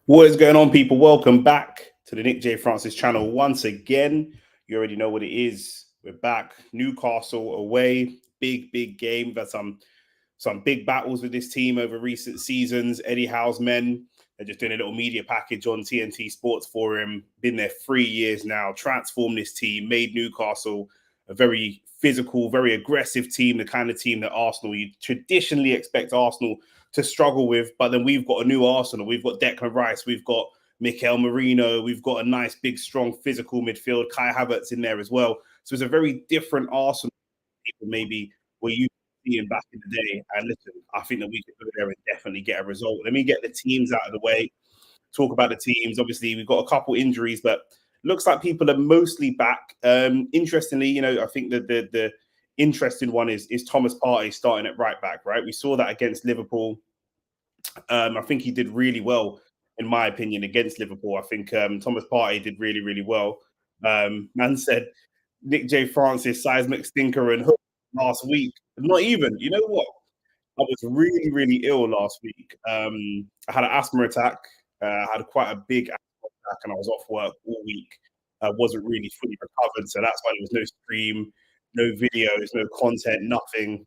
What is going on, people? Welcome back to the Nick J. Francis channel once again. You already know what it is. We're back. Newcastle away. Big game. We've had some big battles with this team over recent seasons. Eddie Howe's men, they're just doing a little media package on TNT Sports for him. Been there 3 years now. Transformed this team. Made Newcastle a very physical, very aggressive team. The kind of team that Arsenal, you traditionally expect Arsenal to struggle with. But then we've got a new Arsenal. We've got Declan Rice. We've got Mikel Merino. We've got a nice, big, strong, physical midfield. Kai Havertz in there as well. So it's a very different Arsenal people maybe were used to seeing back in the day. And listen, I think that we could go there and definitely get a result. Let me get the teams out of the way. Talk about the teams. Obviously, we've got a couple injuries, but looks like people are mostly back. Interestingly, I think that the interesting one is Thomas Partey starting at right back. Right, we saw that against Liverpool. I think he did really well, in my opinion, against Liverpool. I think Thomas Partey did really well. Man said Nick J. Francis, seismic stinker, and hook last week. Not even. You know what? I was really ill last week. I had an asthma attack. I had quite a big asthma attack, and I was off work all week. I wasn't really fully recovered, so that's why there was no stream, no videos, no content, nothing.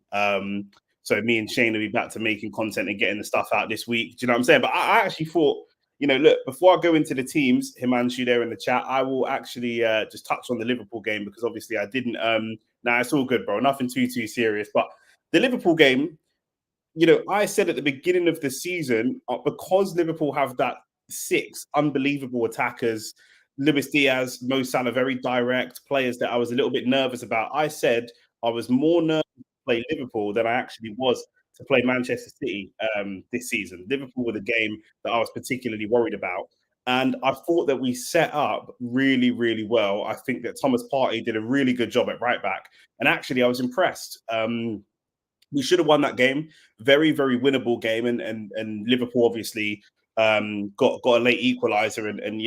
So me and Shane will be back to making content and getting the stuff out this week. Do you know what I'm saying? But I actually thought, look, before I go into the teams, Himanshu there in the chat, I will actually just touch on the Liverpool game because obviously I didn't. Nah, it's all good, bro. Nothing too serious. But the Liverpool game, I said at the beginning of the season, because Liverpool have that six unbelievable attackers, Luis Diaz, Mo Salah, very direct players that I was a little bit nervous about. I said I was more nervous to play Liverpool than I actually was to play Manchester City this season. Liverpool were the game that I was particularly worried about. And I thought that we set up really well. I think that Thomas Partey did a really good job at right back. And actually, I was impressed. We should have won that game. Very winnable game, and Liverpool obviously got a late equaliser, and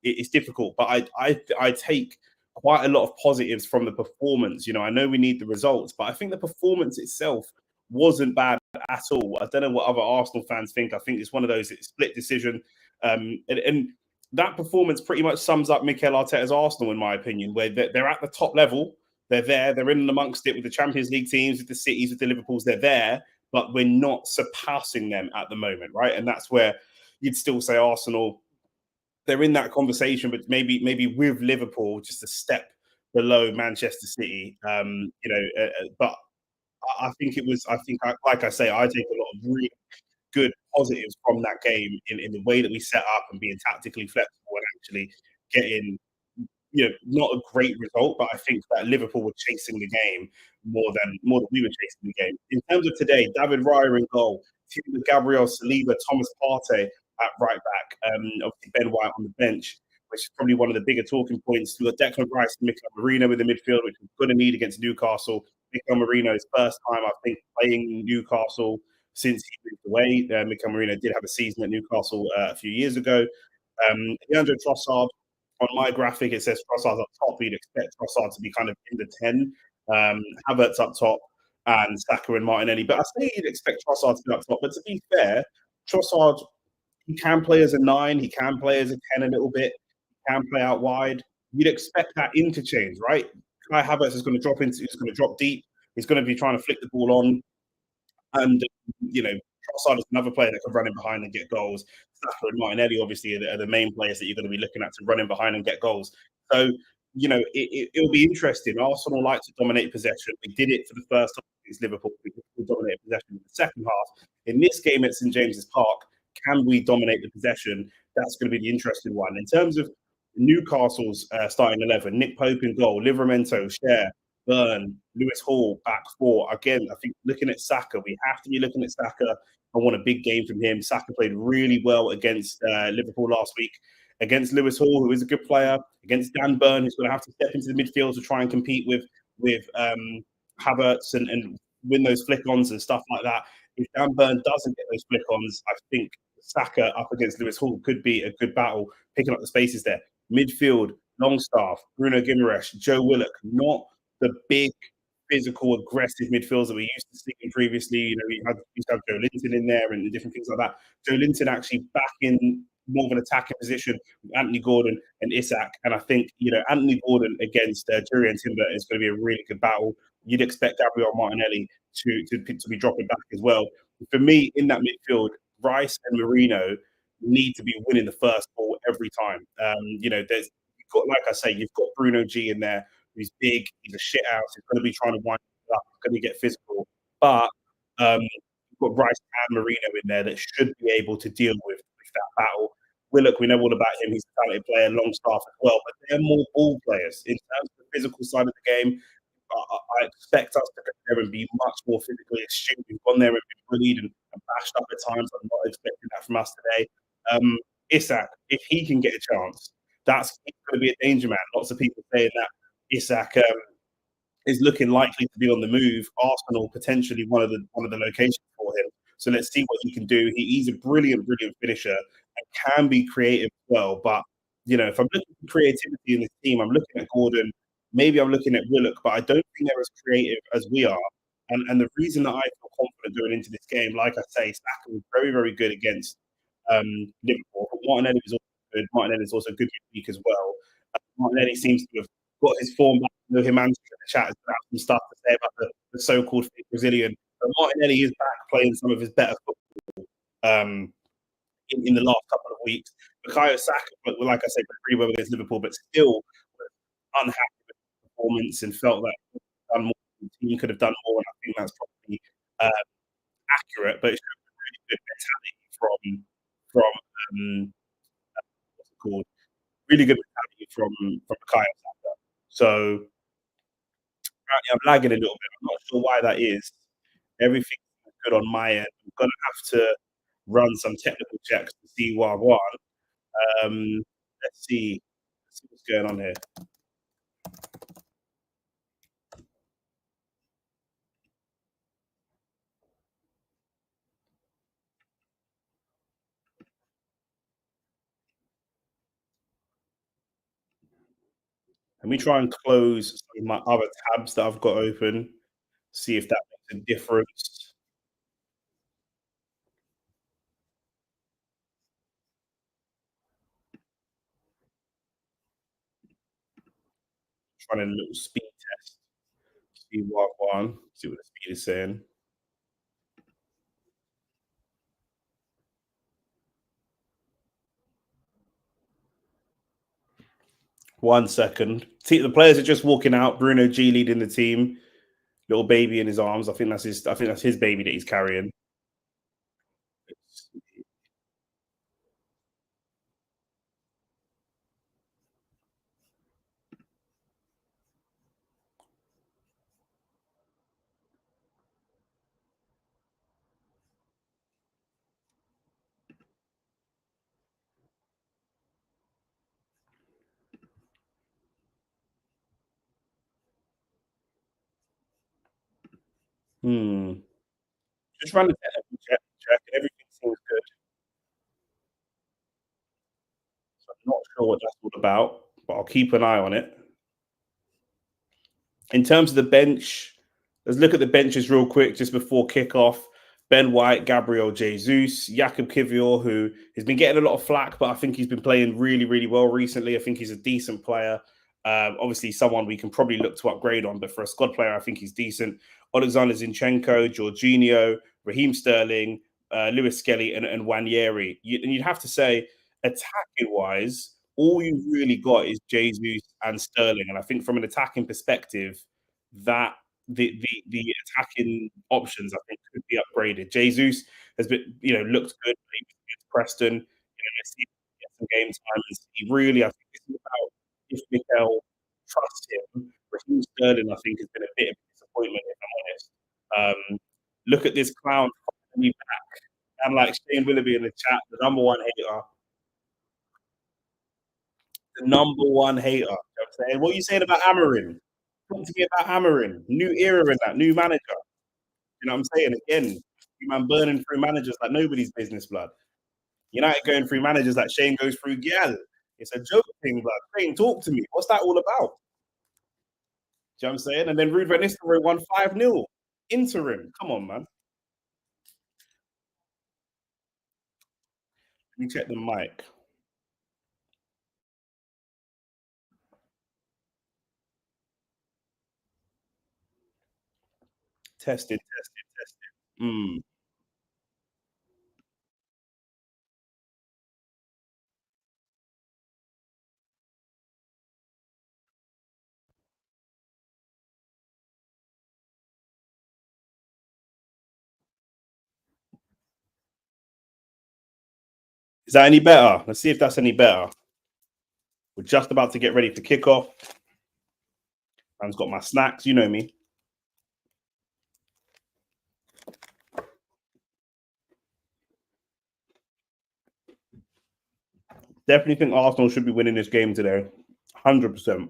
it's difficult. But I take quite a lot of positives from the performance. I know we need the results, but I think the performance itself wasn't bad at all. I don't know what other Arsenal fans think. I think it's one of those split decision, and that performance pretty much sums up Mikel Arteta's Arsenal, in my opinion, where they're at the top level. They're there. They're in amongst it with the Champions League teams, with the Cities, with the Liverpools. They're there, but we're not surpassing them at the moment, right? And that's where you'd still say Arsenal, they're in that conversation, but maybe with Liverpool, just a step below Manchester City. But I think it was. Like I say, I take a lot of really good positives from that game in the way that we set up and being tactically flexible and actually getting not a great result, but I think that Liverpool were chasing the game more than we were chasing the game. In terms of today, David Raya in goal, Gabriel Saliba, Thomas Partey at right back, obviously Ben White on the bench, which is probably one of the bigger talking points. We've got Declan Rice and Mikel Merino in the midfield, which we're going to need against Newcastle. Mikel Merino's first time, I think, playing Newcastle since he moved away. Mikel Merino did have a season at Newcastle a few years ago. Leandro Trossard, on my graphic, it says Trossard's up top. You'd expect Trossard to be kind of in the 10. Havertz up top and Saka and Martinelli. But I say you'd expect Trossard to be up top. But to be fair, Trossard, he can play as a 9. He can play as a 10 a little bit. He can play out wide. You'd expect that interchange, right? Kai Havertz is going to drop into, he's going to drop deep. He's going to be trying to flick the ball on. And, Trossard is another player that can run in behind and get goals. Saka and Martinelli, obviously, are the main players that you're going to be looking at to run in behind and get goals. So, it'll be interesting. Arsenal like to dominate possession. We did it for the first half against Liverpool. We dominated possession in the second half. In this game at St James's Park, can we dominate the possession? That's going to be the interesting one. In terms of Newcastle's starting 11, Nick Pope in goal, Livramento, Cher, Burn, Lewis Hall, back four. Again, I think looking at Saka, we have to be looking at Saka. I want a big game from him. Saka played really well against Liverpool last week. Against Lewis Hall, who is a good player. Against Dan Burn, who's going to have to step into the midfield to try and compete with Havertz and win those flick-ons and stuff like that. If Dan Burn doesn't get those flick-ons, I think Saka up against Lewis Hall could be a good battle, picking up the spaces there. Midfield, Longstaff, Bruno Guimaraes, Joe Willock, not the big physical, aggressive midfields that we used to see previously. We used to have Joe Linton in there and different things like that. Joe Linton actually back in more of an attacking position with Anthony Gordon and Isak. And I think, Anthony Gordon against Jurian Timber is going to be a really good battle. You'd expect Gabriel Martinelli to be dropping back as well. For me, in that midfield, Rice and Marino need to be winning the first ball every time. You've got, like I say, you've got Bruno G in there, who's big, he's a shit house, he's going to be trying to wind it up, he's going to get physical. But you've got Rice and Marino in there that should be able to deal with that battle. Willock, we know all about him. He's a talented player, Longstaff as well, but they're more ball players. In terms of the physical side of the game, I expect us to go there and be much more physically astute. We've gone there and been bullied and bashed up at times. I'm not expecting that from us today. Isak, if he can get a chance, that's going to be a danger man. Lots of people saying that Isak is looking likely to be on the move. Arsenal potentially one of the locations for him. So let's see what he can do. He's a brilliant finisher and can be creative as well. But if I'm looking for creativity in this team, I'm looking at Gordon. Maybe I'm looking at Willock, but I don't think they're as creative as we are. And the reason that I feel confident going into this game, like I say, Saka was very, very good against Liverpool. But Martinelli was also good. Martinelli is also good week as well. Martinelli seems to have got his form back. Him and the chat has got some stuff to say about the so-called fake Brazilian. But Martinelli is back playing some of his better football in the last couple of weeks. Bukayo Saka, like I said, pretty well against Liverpool, but still unhappy with the performance and felt that the team could have done more. And I think that's probably accurate. But it's a really good mentality from what's it called? Really good mentality from Bukayo Saka. So I'm lagging a little bit. I'm not sure why that is. Everything's good on my end. I'm gonna have to run some technical checks to see what I want. Let's see. Let's see what's going on here. Let me try and close some of my other tabs that I've got open. See if that makes a difference. Trying a little speed test. See what one. See what the speed is saying. One second. See, the players are just walking out. Bruno G leading the team. Little baby in his arms. I think that's his baby that he's carrying. Hmm. Just run the technical check, and everything seems good. So I'm not sure what that's all about, but I'll keep an eye on it. In terms of the bench, let's look at the benches real quick just before kickoff. Ben White, Gabriel Jesus, Jakub Kivior, who has been getting a lot of flack, but I think he's been playing really, really well recently. I think he's a decent player. Obviously, someone we can probably look to upgrade on, but for a squad player, I think he's decent. Alexander Zinchenko, Jorginho, Raheem Sterling, Lewis Skelly, and Wanyeri. And you'd have to say, attacking wise, all you've really got is Jesus and Sterling. And I think from an attacking perspective, that the attacking options I think could be upgraded. Jesus has been, looked good against Preston. Let's see if he gets some game time and see. Really, I think it's about if Mikel trusts him. Raheem Sterling, I think, has been a bit of a disappointment, if I'm honest. Look at this clown finally back. And like Shane Willoughby in the chat, the number one hater. The number one hater. You know what I'm saying? What are you saying about Amarin? Talk to me about Amarin. New era in that, new manager. You know what I'm saying? Again, you man burning through managers like nobody's business, blood. United going through managers like Shane goes through Gyal. It's a joke thing, blood. Shane, talk to me. What's that all about? Do you know what I'm saying? And then Ruud van Nistelrooy won 5-0. Interim. Come on, man. Let me check the mic. Tested, tested, tested. Is that any better? Let's see if that's any better. We're just about to get ready for kickoff. I've got my snacks. You know me. Definitely think Arsenal should be winning this game today. 100%.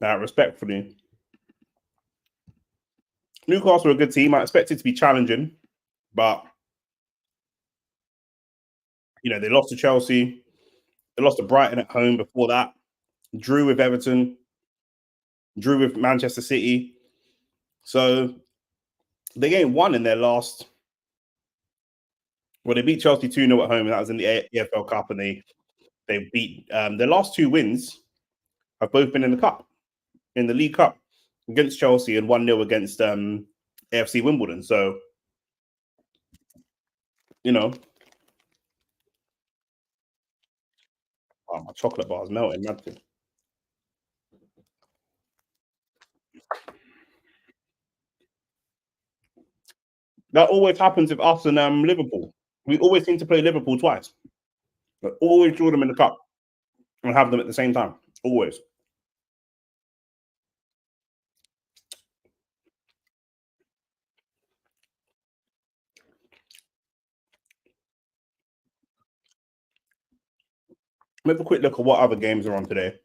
Now, respectfully, Newcastle are a good team. I expect it to be challenging, but they lost to Chelsea. They lost to Brighton at home before that. Drew with Everton. Drew with Manchester City. So they ain't won in their last. Well, they beat Chelsea 2-0 at home, and that was in the EFL Cup, and they beat their last two wins have both been in the cup, in the League Cup, against Chelsea and 1-0 against AFC Wimbledon. So, oh, my chocolate bar is melting. Nothing. That always happens with us and Liverpool. We always seem to play Liverpool twice. But always draw them in the cup and have them at the same time. Always. Let's have a quick look at what other games are on today.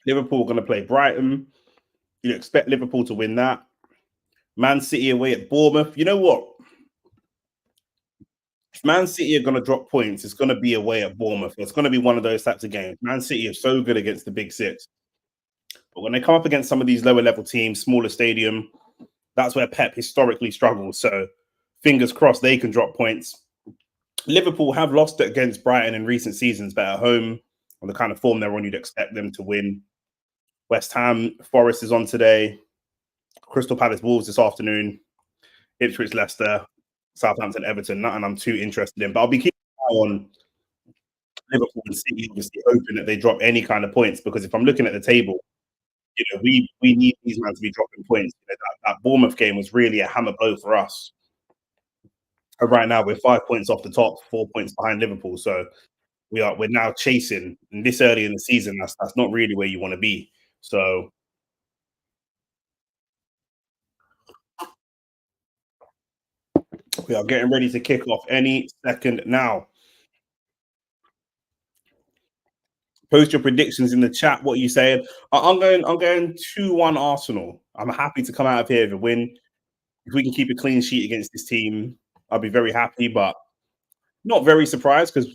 Liverpool are going to play Brighton. You expect Liverpool to win that. Man City away at Bournemouth. You know what? If Man City are going to drop points, it's going to be away at Bournemouth. It's going to be one of those types of games. Man City are so good against the big six. But when they come up against some of these lower level teams, smaller stadium, that's where Pep historically struggles. So fingers crossed they can drop points. Liverpool have lost it against Brighton in recent seasons, but at home, on the kind of form they're on, you'd expect them to win. West Ham, Forest is on today. Crystal Palace, Wolves this afternoon. Ipswich, Leicester, Southampton, Everton. Nothing I'm too interested in, but I'll be keeping an eye on Liverpool and City, obviously hoping that they drop any kind of points. Because if I'm looking at the table, we need these men to be dropping points. That Bournemouth game was really a hammer blow for us. And right now, we're 5 points off the top, 4 points behind Liverpool. So we're now chasing, and this early in the season, that's not really where you want to be. So we are getting ready to kick off any second now. Post your predictions in the chat. What are you saying? I'm going 2-1 Arsenal. I'm happy to come out of here with a win. If we can keep a clean sheet against this team, I'll be very happy, but not very surprised because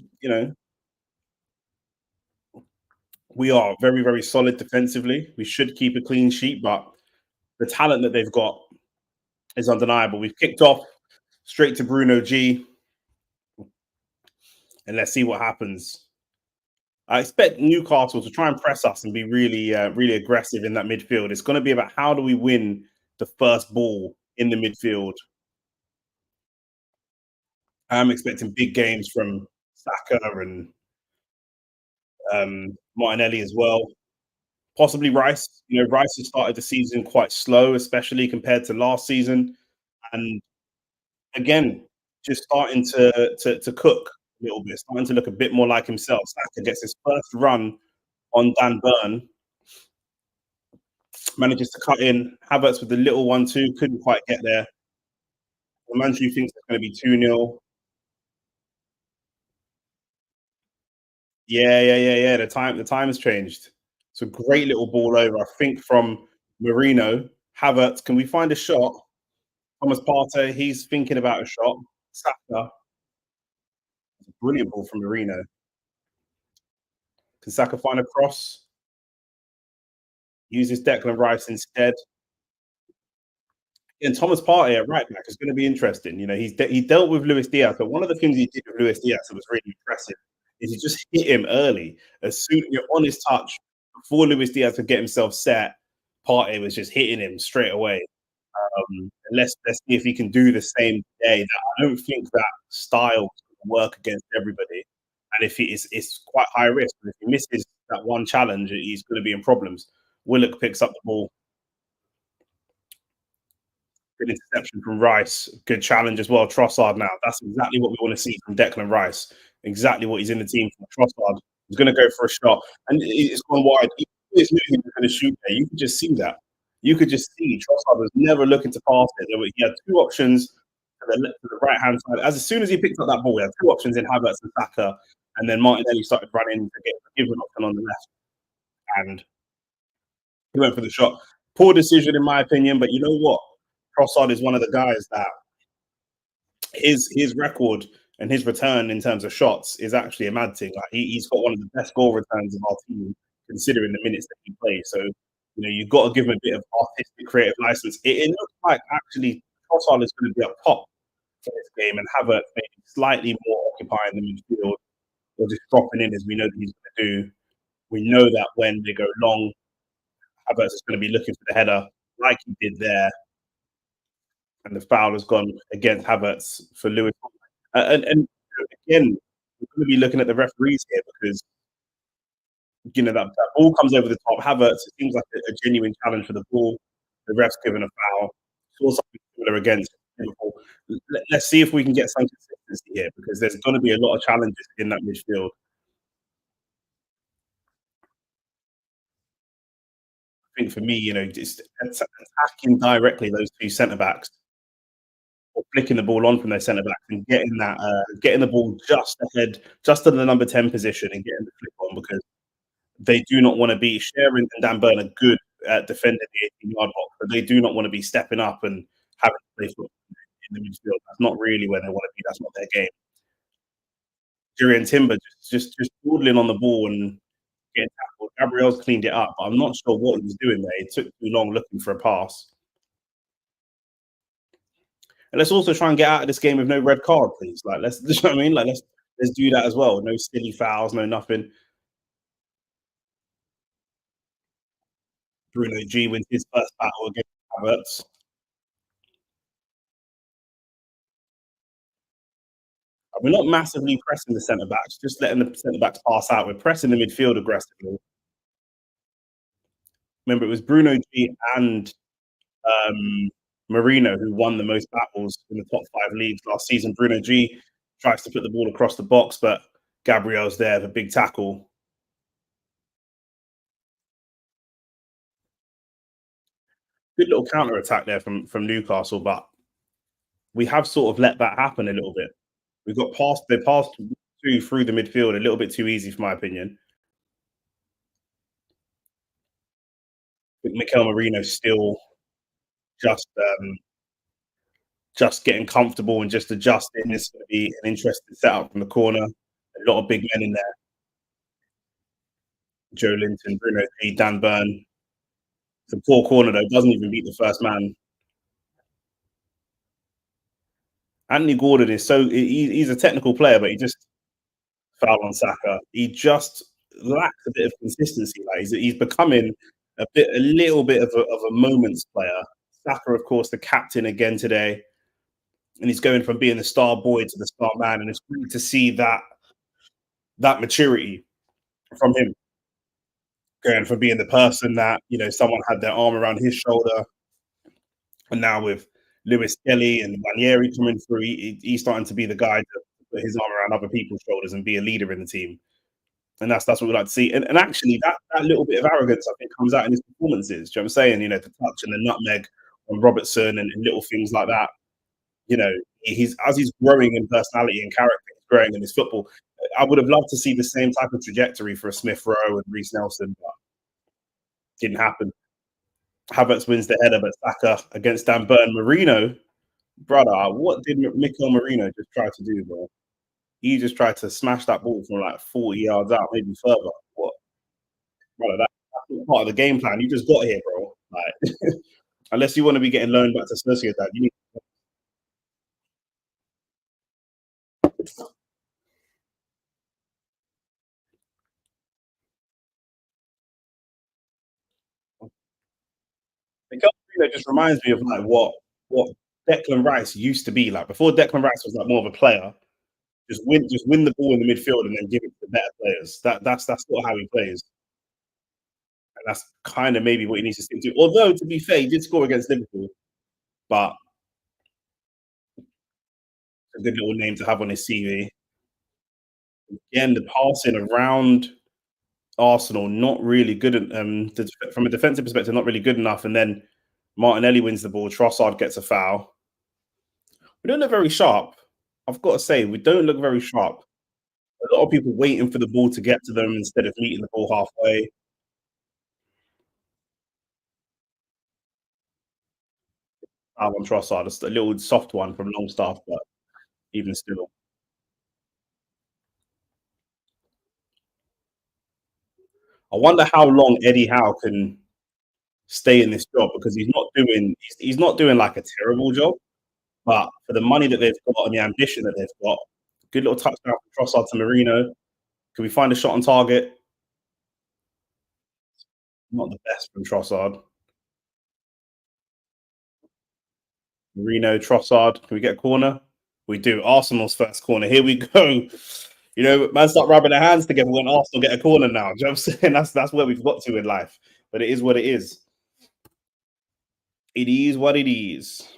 we are very, very solid defensively. We should keep a clean sheet, but the talent that they've got is undeniable. We've kicked off straight to Bruno G, and let's see what happens. I expect Newcastle to try and press us and be really, really aggressive in that midfield. It's going to be about how do we win the first ball in the midfield. I'm expecting big games from Saka and Martinelli as well. Possibly Rice. Rice has started the season quite slow, especially compared to last season. And again, just starting to cook a little bit, starting to look a bit more like himself. Saka gets his first run on Dan Burn, manages to cut in. Havertz with the little 1-2, couldn't quite get there. Manju thinks it's going to be 2-0. Yeah. The time has changed. It's a great little ball over, I think, from Marino. Havertz, can we find a shot? Thomas Partey, he's thinking about a shot. Saka, brilliant ball from Marino. Can Saka find a cross? Uses Declan Rice instead. And Thomas Partey at right back is going to be interesting. You know, he dealt with Luis Diaz, but one of the things he did with Luis Diaz that was really impressive is he just hit him early. As soon you're on his touch, before Luis Diaz could get himself set, Partey was just hitting him straight away. Let's see if he can do the same today. I don't think that style will work against everybody, and if it's quite high risk. If he misses that one challenge, he's going to be in problems. Willock picks up the ball. Good interception from Rice. Good challenge as well. Trossard now. That's exactly what we want to see from Declan Rice. Exactly what he's in the team for. Trossard is going to go for a shot. And it's gone wide. He's going to shoot there. You could just see that. You could just see Trossard was never looking to pass it. He had two options to the right hand side. As soon as he picked up that ball, he had two options in Havertz and Saka. And then Martinelli started running to get a given option on the left. And he went for the shot. Poor decision, in my opinion. But you know what? Trossard is one of the guys that his record and his return in terms of shots is actually a mad thing. Like he's got one of the best goal returns of our team, considering the minutes that he plays. So you know you've got to give him a bit of artistic, creative license. It looks like actually Trossard is going to be up top for this game, and Havertz maybe slightly more occupying the midfield or just dropping in as we know that he's going to do. We know that when they go long, Havertz is going to be looking for the header like he did there. And the foul has gone against Havertz for Lewis. And again, we're going to be looking at the referees here because you know that ball comes over the top. Havertz, it seems like a genuine challenge for the ball. The ref's given a foul. Saw something similar against Liverpool. Let's see if we can get some consistency here because there's going to be a lot of challenges in that midfield. I think for me, you know, just attacking directly those two centre backs or flicking the ball on from their centre backs and getting that, getting the ball just ahead, just in the number 10 position and getting the flick on because they do not want to be Sharon and Dan Burn are good at defending the 18-yard box, but they do not want to be stepping up and having to play football in the midfield. That's not really where they want to be. That's not their game. Jury and Timber just dawdling on the ball and getting tackled. Gabriel's cleaned it up, but I'm not sure what he was doing there. It took too long looking for a pass. And let's also try and get out of this game with no red card, please. Like, let's, you know what I mean? Like, let's do that as well. No silly fouls, no nothing. Bruno G wins his first battle against Havertz. We're not massively pressing the centre backs, just letting the centre backs pass out. We're pressing the midfield aggressively. Remember, it was Bruno G and Marino who won the most battles in the top 5 leagues last season. Bruno G tries to put the ball across the box, but Gabriel's there, the big tackle. Good little counter attack there from Newcastle, but we have sort of let that happen a little bit. We got past, they passed through the midfield a little bit too easy, for my opinion. I think Mikel Marino still just just getting comfortable and just adjusting. This is going to be an interesting setup from the corner. A lot of big men in there. Joe Linton, Bruno G, Dan Burn. It's a poor corner though. Doesn't even beat the first man. Anthony Gordon is he's a technical player, but he just fouled on Saka. He just lacks a bit of consistency. Like he's becoming a little bit of a moments player. Saka, of course, the captain again today, and he's going from being the star boy to the star man, and it's great to see that maturity from him, going from being the person that you know someone had their arm around his shoulder, and now with Lewis Kelly and Ranieri coming through, he's starting to be the guy to put his arm around other people's shoulders and be a leader in the team. And that's what we like to see. And actually, that little bit of arrogance, I think, comes out in his performances. Do you know what I'm saying? You know, the touch and the nutmeg on Robertson and little things like that. You know, as he's growing in personality and character, he's growing in his football. I would have loved to see the same type of trajectory for a Smith Rowe and Reece Nelson, but didn't happen. Havertz wins the header, but Saka against Dan Burn. Marino brother. What did Mikel Marino just try to do, bro? He just tried to smash that ball from like 40 yards out, maybe further. What, brother? That's not part of the game plan. You just got here, bro. Like, unless you want to be getting loaned back to Sociedad, you need. Mikel Marino just reminds me of like what Declan Rice used to be like before. Declan Rice was like more of a player. Just win the ball in the midfield and then give it to the better players. That's not how he plays, and that's kind of maybe what he needs to stick to. Although to be fair, he did score against Liverpool, but a good little name to have on his CV. Again, the passing around Arsenal not really good. From a defensive perspective, not really good enough. And then Martinelli wins the ball. Trossard gets a foul. We don't look very sharp. I've got to say, we don't look very sharp. A lot of people waiting for the ball to get to them instead of meeting the ball halfway. On Trossard, just a little soft one from Longstaff, but even still, I wonder how long Eddie Howe can stay in this job because he's not doing like a terrible job, but for the money that they've got and the ambition that they've got, good little touchdown from Trossard to Marino. Can we find a shot on target? Not the best from Trossard. Marino, Trossard. Can we get a corner? We do. Arsenal's first corner. Here we go. You know, man, start rubbing their hands together when Arsenal get a corner now. Do you know what I'm saying? That's where we've got to in life. But it is what it is. It is what it is.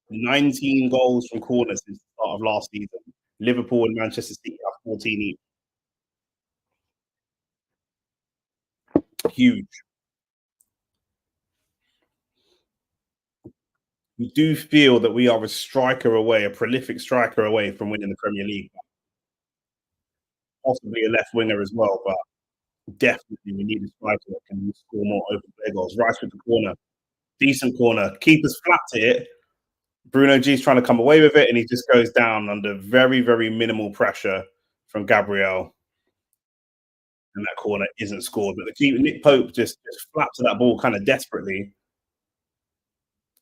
19 goals from corners since the start of last season. Liverpool and Manchester City have 14 each. Huge. We do feel that we are a striker away, a prolific striker away from winning the Premier League. Possibly a left winger as well, but definitely we need a striker that can score more open play goals. Rice with the corner. Decent corner. Keeper's flat to it. Bruno G's trying to come away with it, and he just goes down under very, very minimal pressure from Gabriel. And that corner isn't scored. But the keeper, Nick Pope, just flaps to that ball kind of desperately.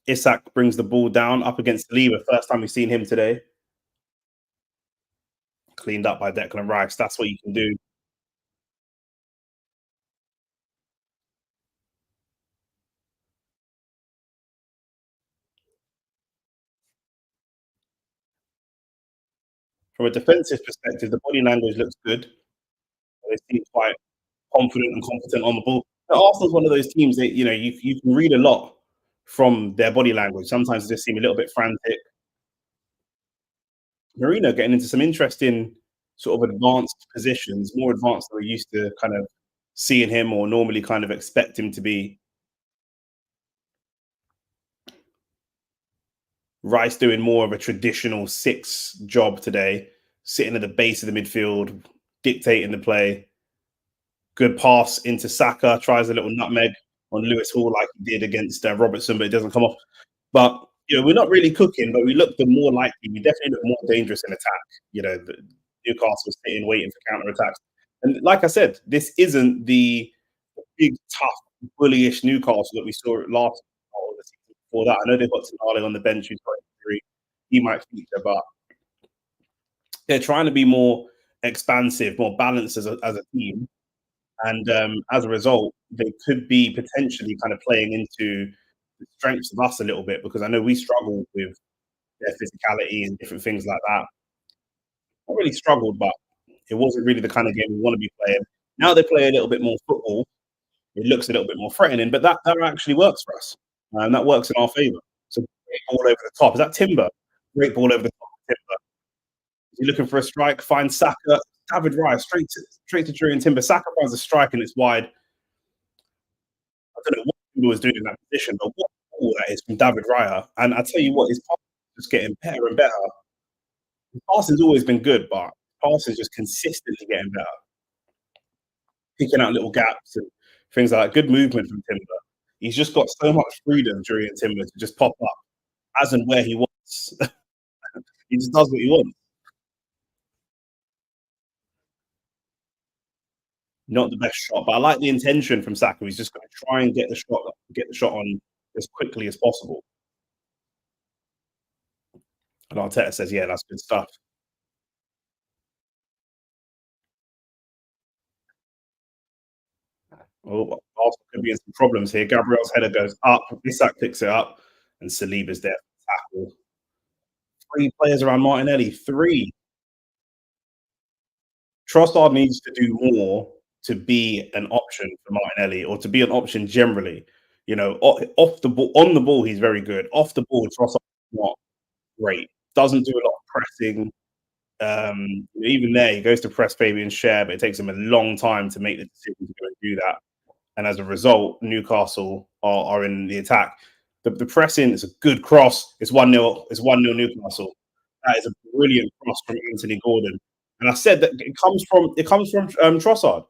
Isak brings the ball down up against Lever. First time we've seen him today. Cleaned up by Declan Rice. That's what you can do. From a defensive perspective, the body language looks good. They seem quite confident and competent on the ball. But Arsenal's one of those teams that you can read a lot from their body language. Sometimes they just seem a little bit frantic. Marino getting into some interesting sort of advanced positions, more advanced than we're used to kind of seeing him or normally kind of expect him to be. Rice doing more of a traditional six job today, sitting at the base of the midfield, dictating the play. Good pass into Saka, tries a little nutmeg on Lewis Hall like he did against Robertson, but it doesn't come off. But we're not really cooking, but we look the more likely. We definitely look more dangerous in attack. Newcastle sitting waiting for counter attacks, and like I said, this isn't the big tough bullyish Newcastle that we saw last or the season before that. I know they've got Tonali on the bench who's got injury. He might feature, but they're trying to be more expansive, more balanced as a team. And as a result, they could be potentially kind of playing into the strengths of us a little bit because I know we struggled with their physicality and different things like that. Not really struggled, but it wasn't really the kind of game we want to be playing. Now they play a little bit more football. It looks a little bit more threatening, but that actually works for us. And that works in our favour. So great ball over the top. Is that Timber? Great ball over the top of Timber. Is he looking for a strike? Finds Saka. David Raya straight to Julian Timber. Saka finds a strike and it's wide. I don't know what he was doing in that position, but what ball that is from David Raya. And I tell you what, his passing is just getting better and better. His passing's always been good, but passing's just consistently getting better. Picking out little gaps and things like that. Good movement from Timber. He's just got so much freedom during Timber to just pop up as and where he wants. He just does what he wants. Not the best shot, but I like the intention from Saka. He's just going to try and get the shot on as quickly as possible. And Arteta says, "Yeah, that's good stuff." Oh, Arsenal could be in some problems here. Gabriel's header goes up. Isak picks it up, and Saliba's there for tackle. Three players around Martinelli. Three. Trossard needs to do more to be an option for Martinelli or to be an option generally. You know, off the ball, on the ball, he's very good. Off the ball, Trossard not great. Doesn't do a lot of pressing. Even there, he goes to press Fabian Schär, but it takes him a long time to make the decision to go and do that. And as a result, Newcastle are in the attack. The pressing is a good cross. It's 1-0. It's 1-0 Newcastle. That is a brilliant cross from Anthony Gordon. And I said that it comes from Trossard.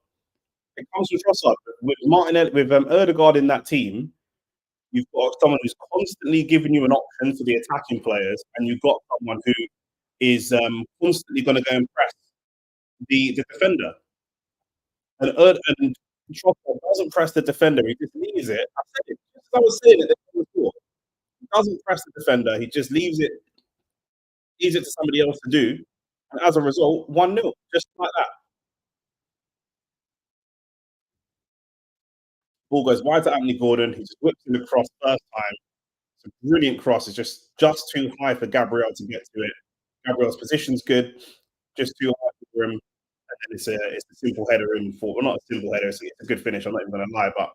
It comes from Trossard. With Martinelli, with Erdegaard in that team, you've got someone who's constantly giving you an option for the attacking players, and you've got someone who is constantly going to go and press the defender. And Trossard doesn't press the defender; he just leaves it. I said it. Just as I was saying it before. He doesn't press the defender; he just leaves it to somebody else to do. And as a result, 1-0, just like that. Ball goes wide to Anthony Gordon. He just whips in the cross first time. It's a brilliant cross. It's just too high for Gabriel to get to it. Gabriel's position's good, just too high for him. And then it's a simple header in for, well, not a simple header. It's a good finish. I'm not even going to lie, but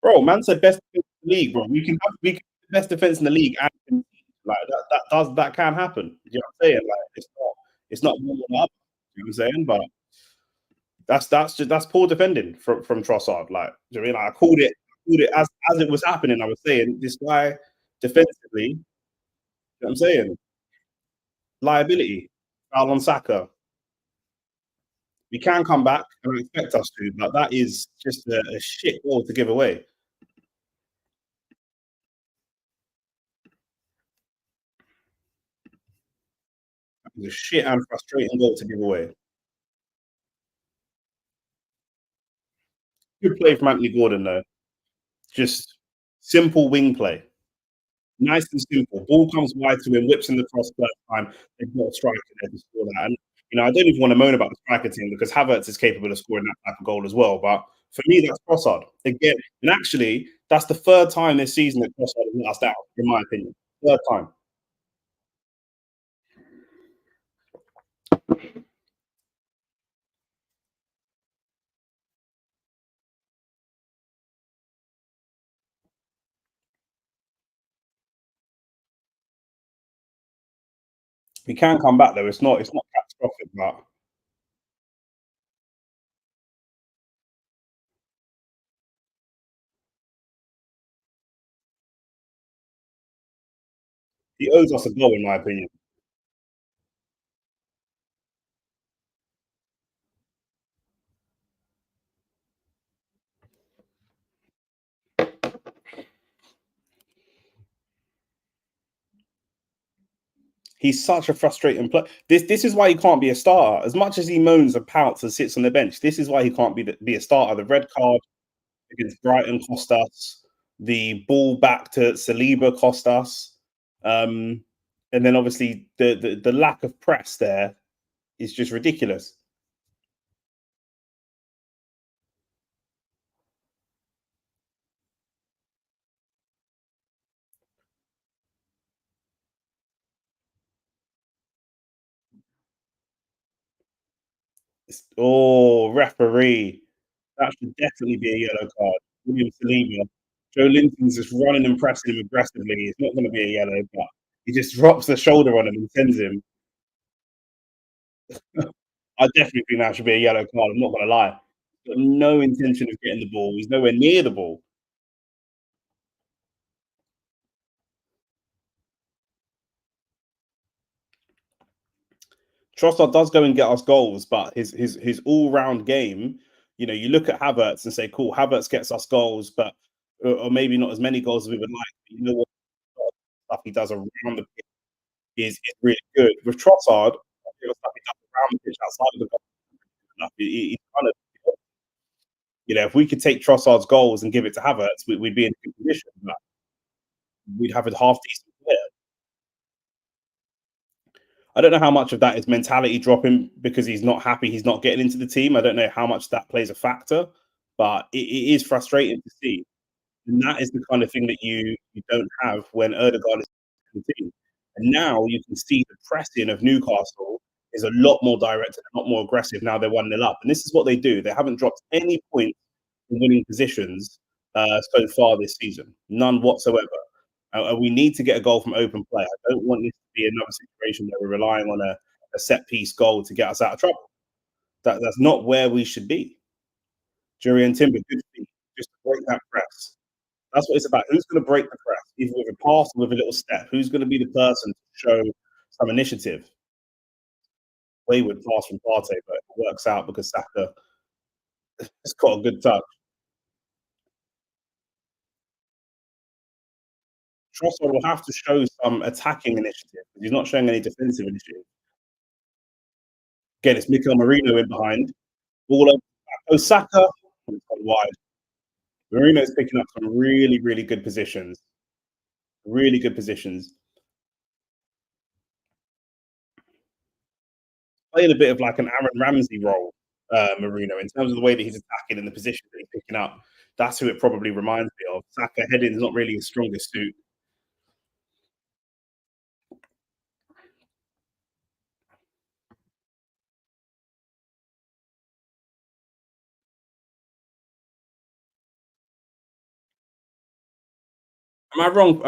bro, man said best defense in the league, bro. We can have the best defense in the league, and like that can happen. You know what I'm saying? Like it's not one or the other. You know what I'm saying? But that's poor defending from Trossard. Like, do you know what I mean? Like, I called it as it was happening. I was saying this guy defensively. You know what I'm saying? Liability. Foul on Saka. We can come back, and I expect us to, but that is just a shit goal to give away. It's a shit and frustrating goal to give away. Good play from Anthony Gordon though. Just simple wing play. Nice and simple. Ball comes wide to him, whips in the cross first time. They've got a striker there to score that. And I don't even want to moan about the striker team because Havertz is capable of scoring that type of goal as well. But for me, that's Trossard again. And actually, that's the third time this season that Trossard has let us down, in my opinion. Third time. He can come back though. It's not catastrophic, but he owes us a goal, in my opinion. He's such a frustrating player. This is why he can't be a starter. As much as he moans and pouts and sits on the bench, this is why he can't be a starter. The red card against Brighton cost us. The ball back to Saliba cost us. Um, and then obviously the lack of press there is just ridiculous. Oh, referee. That should definitely be a yellow card. William Saliba. Joe Linton's just running and pressing him aggressively. It's not going to be a yellow, but he just drops the shoulder on him and sends him. I definitely think that should be a yellow card. I'm not going to lie. He's got no intention of getting the ball. He's nowhere near the ball. Trossard does go and get us goals, but his all round game, you look at Havertz and say, cool, Havertz gets us goals, but or maybe not as many goals as we would like. But you know what stuff he does around the pitch is really good. With Trossard, the stuff he does around the pitch outside of the box is enough. He's kind of, if we could take Trossard's goals and give it to Havertz, we'd be in a good position. But we'd have a half decent player. I don't know how much of that is mentality dropping because he's not happy he's not getting into the team. I don't know how much that plays a factor, but it is frustrating to see. And that is the kind of thing that you don't have when Erdogan is in the team. And now you can see the pressing of Newcastle is a lot more direct and a lot more aggressive now they're 1-0 up. And this is what they do. They haven't dropped any points in winning positions so far this season. None whatsoever. We need to get a goal from open play. I don't want this to be another situation where we're relying on a set piece goal to get us out of trouble. That's not where we should be. Jury and Timber, good feet, just to break that press. That's what it's about. Who's going to break the press, either with a pass or with a little step? Who's going to be the person to show some initiative? Wayward pass from Partey, but it works out because Saka has got a good touch. Trossard will have to show some attacking initiative because he's not showing any defensive initiative. Again, it's Mikel Merino in behind. All over Osaka, it's gone wide. Merino's picking up some really, really good positions. Really good positions. Playing a bit of like an Aaron Ramsey role, Marino, in terms of the way that he's attacking and the position that he's picking up. That's who it probably reminds me of. Saka heading is not really his strongest suit. Am I wrong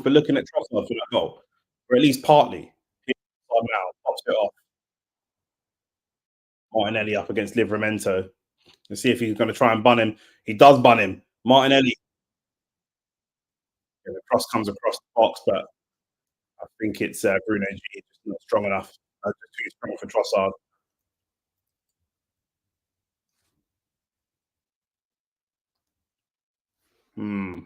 for looking at Trossard for that goal, or at least partly? Now pops it off. Martinelli up against Livramento. Let's see if he's going to try and bun him. He does bun him. Martinelli. Yeah, the cross comes across the box, but I think it's Bruno G. Just not strong enough. Just too strong for Trossard. Hmm.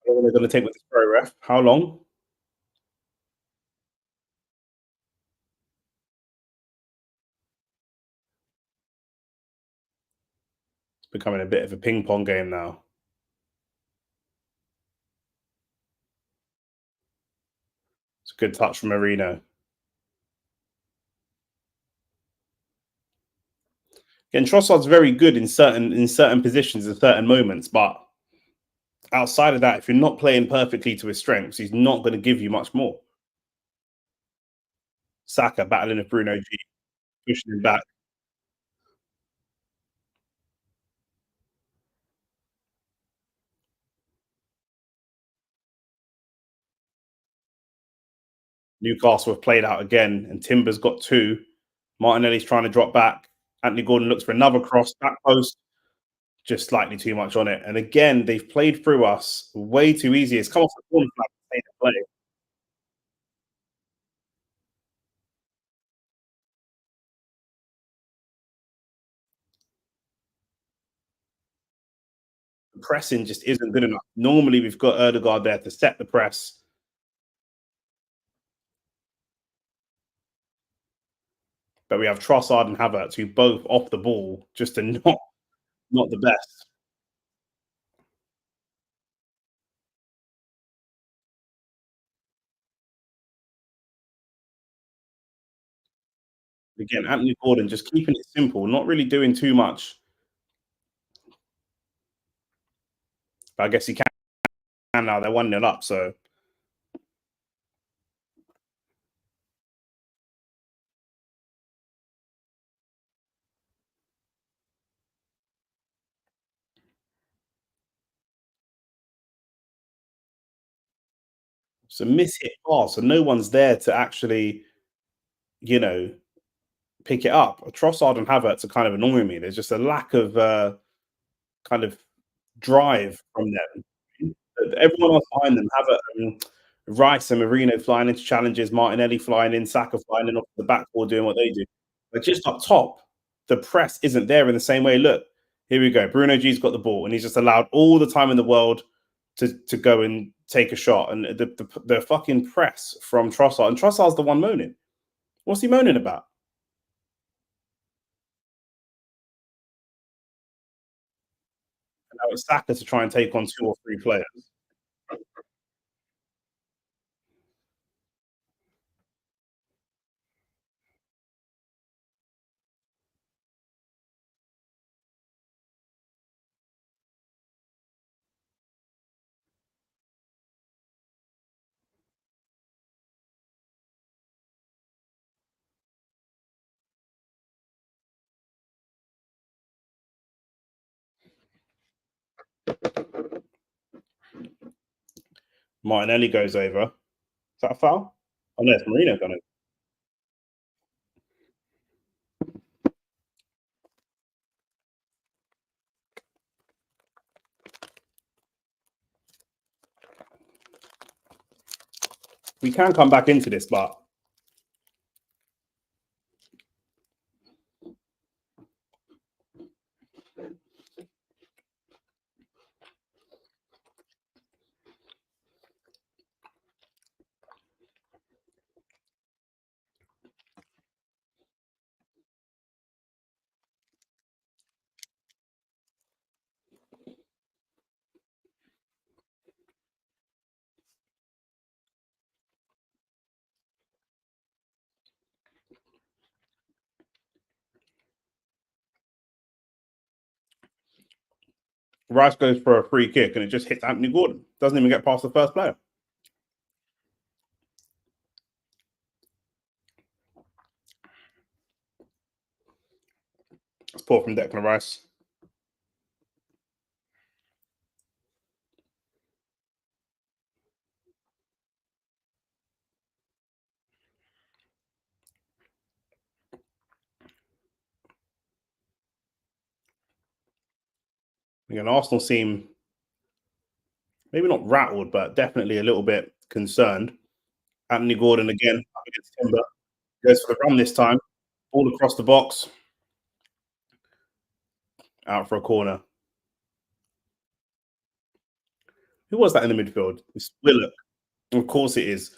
How long are they going to take with this pro ref? How long? It's becoming a bit of a ping pong game now. It's a good touch from Marino. Again, Trossard's very good in certain positions in certain moments, but outside of that, if you're not playing perfectly to his strengths, he's not going to give you much more. Saka battling with Bruno G, pushing him back. Newcastle have played out again, and Timber's got two. Martinelli's trying to drop back. Anthony Gordon looks for another cross, back post, just slightly too much on it. And again, they've played through us way too easy. It's come off the corner flag to stay the play. The pressing just isn't good enough. Normally, we've got Erdegaard there to set the press, but we have Trossard and Havertz who both off the ball just are not the best. Again, Anthony Gordon just keeping it simple, not really doing too much. But I guess he can now. They're 1-0 up, so It's a mishit pass, and no one's there to actually, you know, pick it up. Trossard and Havertz are kind of annoying me. There's just a lack of kind of drive from them. Everyone else behind them, Havertz and Rice and Marino flying into challenges, Martinelli flying in, Saka flying in off the backboard doing what they do. But just up top, the press isn't there in the same way. Look, here we go. Bruno G's got the ball, and he's just allowed all the time in the world to go and take a shot. And the fucking press from Trossard, and Trossard's the one moaning. What's he moaning about? And now it's Saka to try and take on two or three players. Martinelli goes over. Is that a foul? Oh no, it's Marino gone over. We can come back into this, but Rice goes for a free kick and it just hits Anthony Gordon. Doesn't even get past the first player. It's poor from Declan Rice. Again, Arsenal seem maybe not rattled, but definitely a little bit concerned. Anthony Gordon again up against Timber. Goes for the run this time. All across the box. Out for a corner. Who was that in the midfield? It's Willock. Of course it is.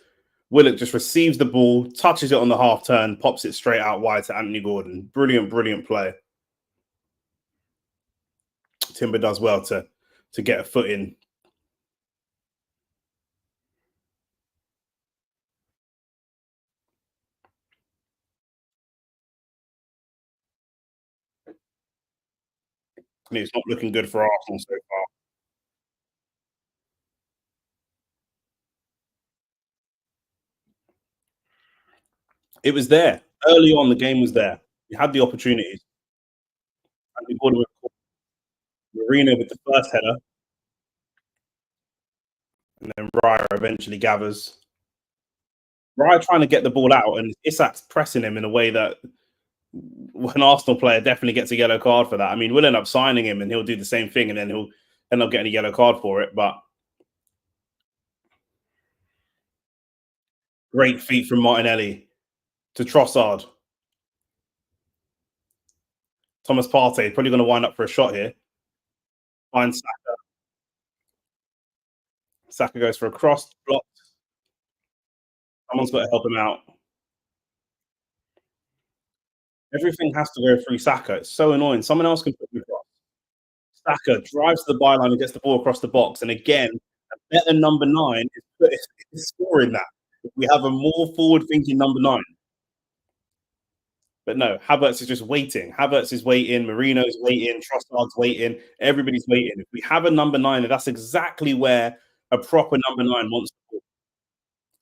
Willock just receives the ball, touches it on the half turn, pops it straight out wide to Anthony Gordon. Brilliant, brilliant play. Timber does well to get a foot in. And it's not looking good for Arsenal so far. It was there. Early on, the game was there. You had the opportunities. Anthony Gordon with Marino with the first header. And then Raya eventually gathers. Raya trying to get the ball out, and Isak's pressing him in a way that an Arsenal player definitely gets a yellow card for that. I mean, we'll end up signing him and he'll do the same thing and then he'll end up getting a yellow card for it. But great feat from Martinelli to Trossard. Thomas Partey probably going to wind up for a shot here. Finds Saka. Saka goes for a cross block. Someone's got to help him out. Everything has to go through Saka. It's so annoying. Someone else can put the cross. Saka drives to the byline and gets the ball across the box. And again, a better number 9 is scoring that. If we have a more forward-thinking number 9. But no, Havertz is just waiting. Havertz is waiting. Marino's waiting. Trossard's waiting. Everybody's waiting. If we have a number 9, that's exactly where a proper number 9 wants to go.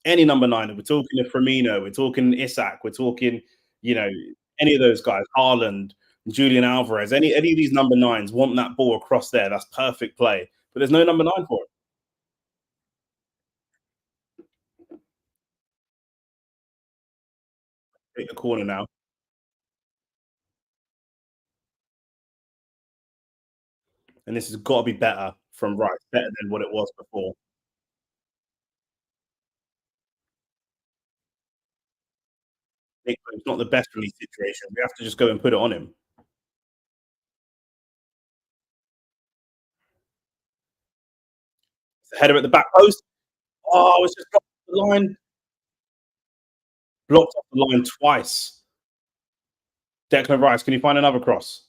Any number 9. We're talking of Firmino. We're talking Isak. We're talking, you know, any of those guys. Haaland, Julian Alvarez. Any of these number 9s want that ball across there. That's perfect play. But there's no number 9 for it. Take the corner now. And this has got to be better from Rice, better than what it was before. It's not the best from these situations. We have to just go and put it on him. It's a header at the back post. Oh, it's just blocked off the line. Blocked off the line twice. Declan Rice, can you find another cross?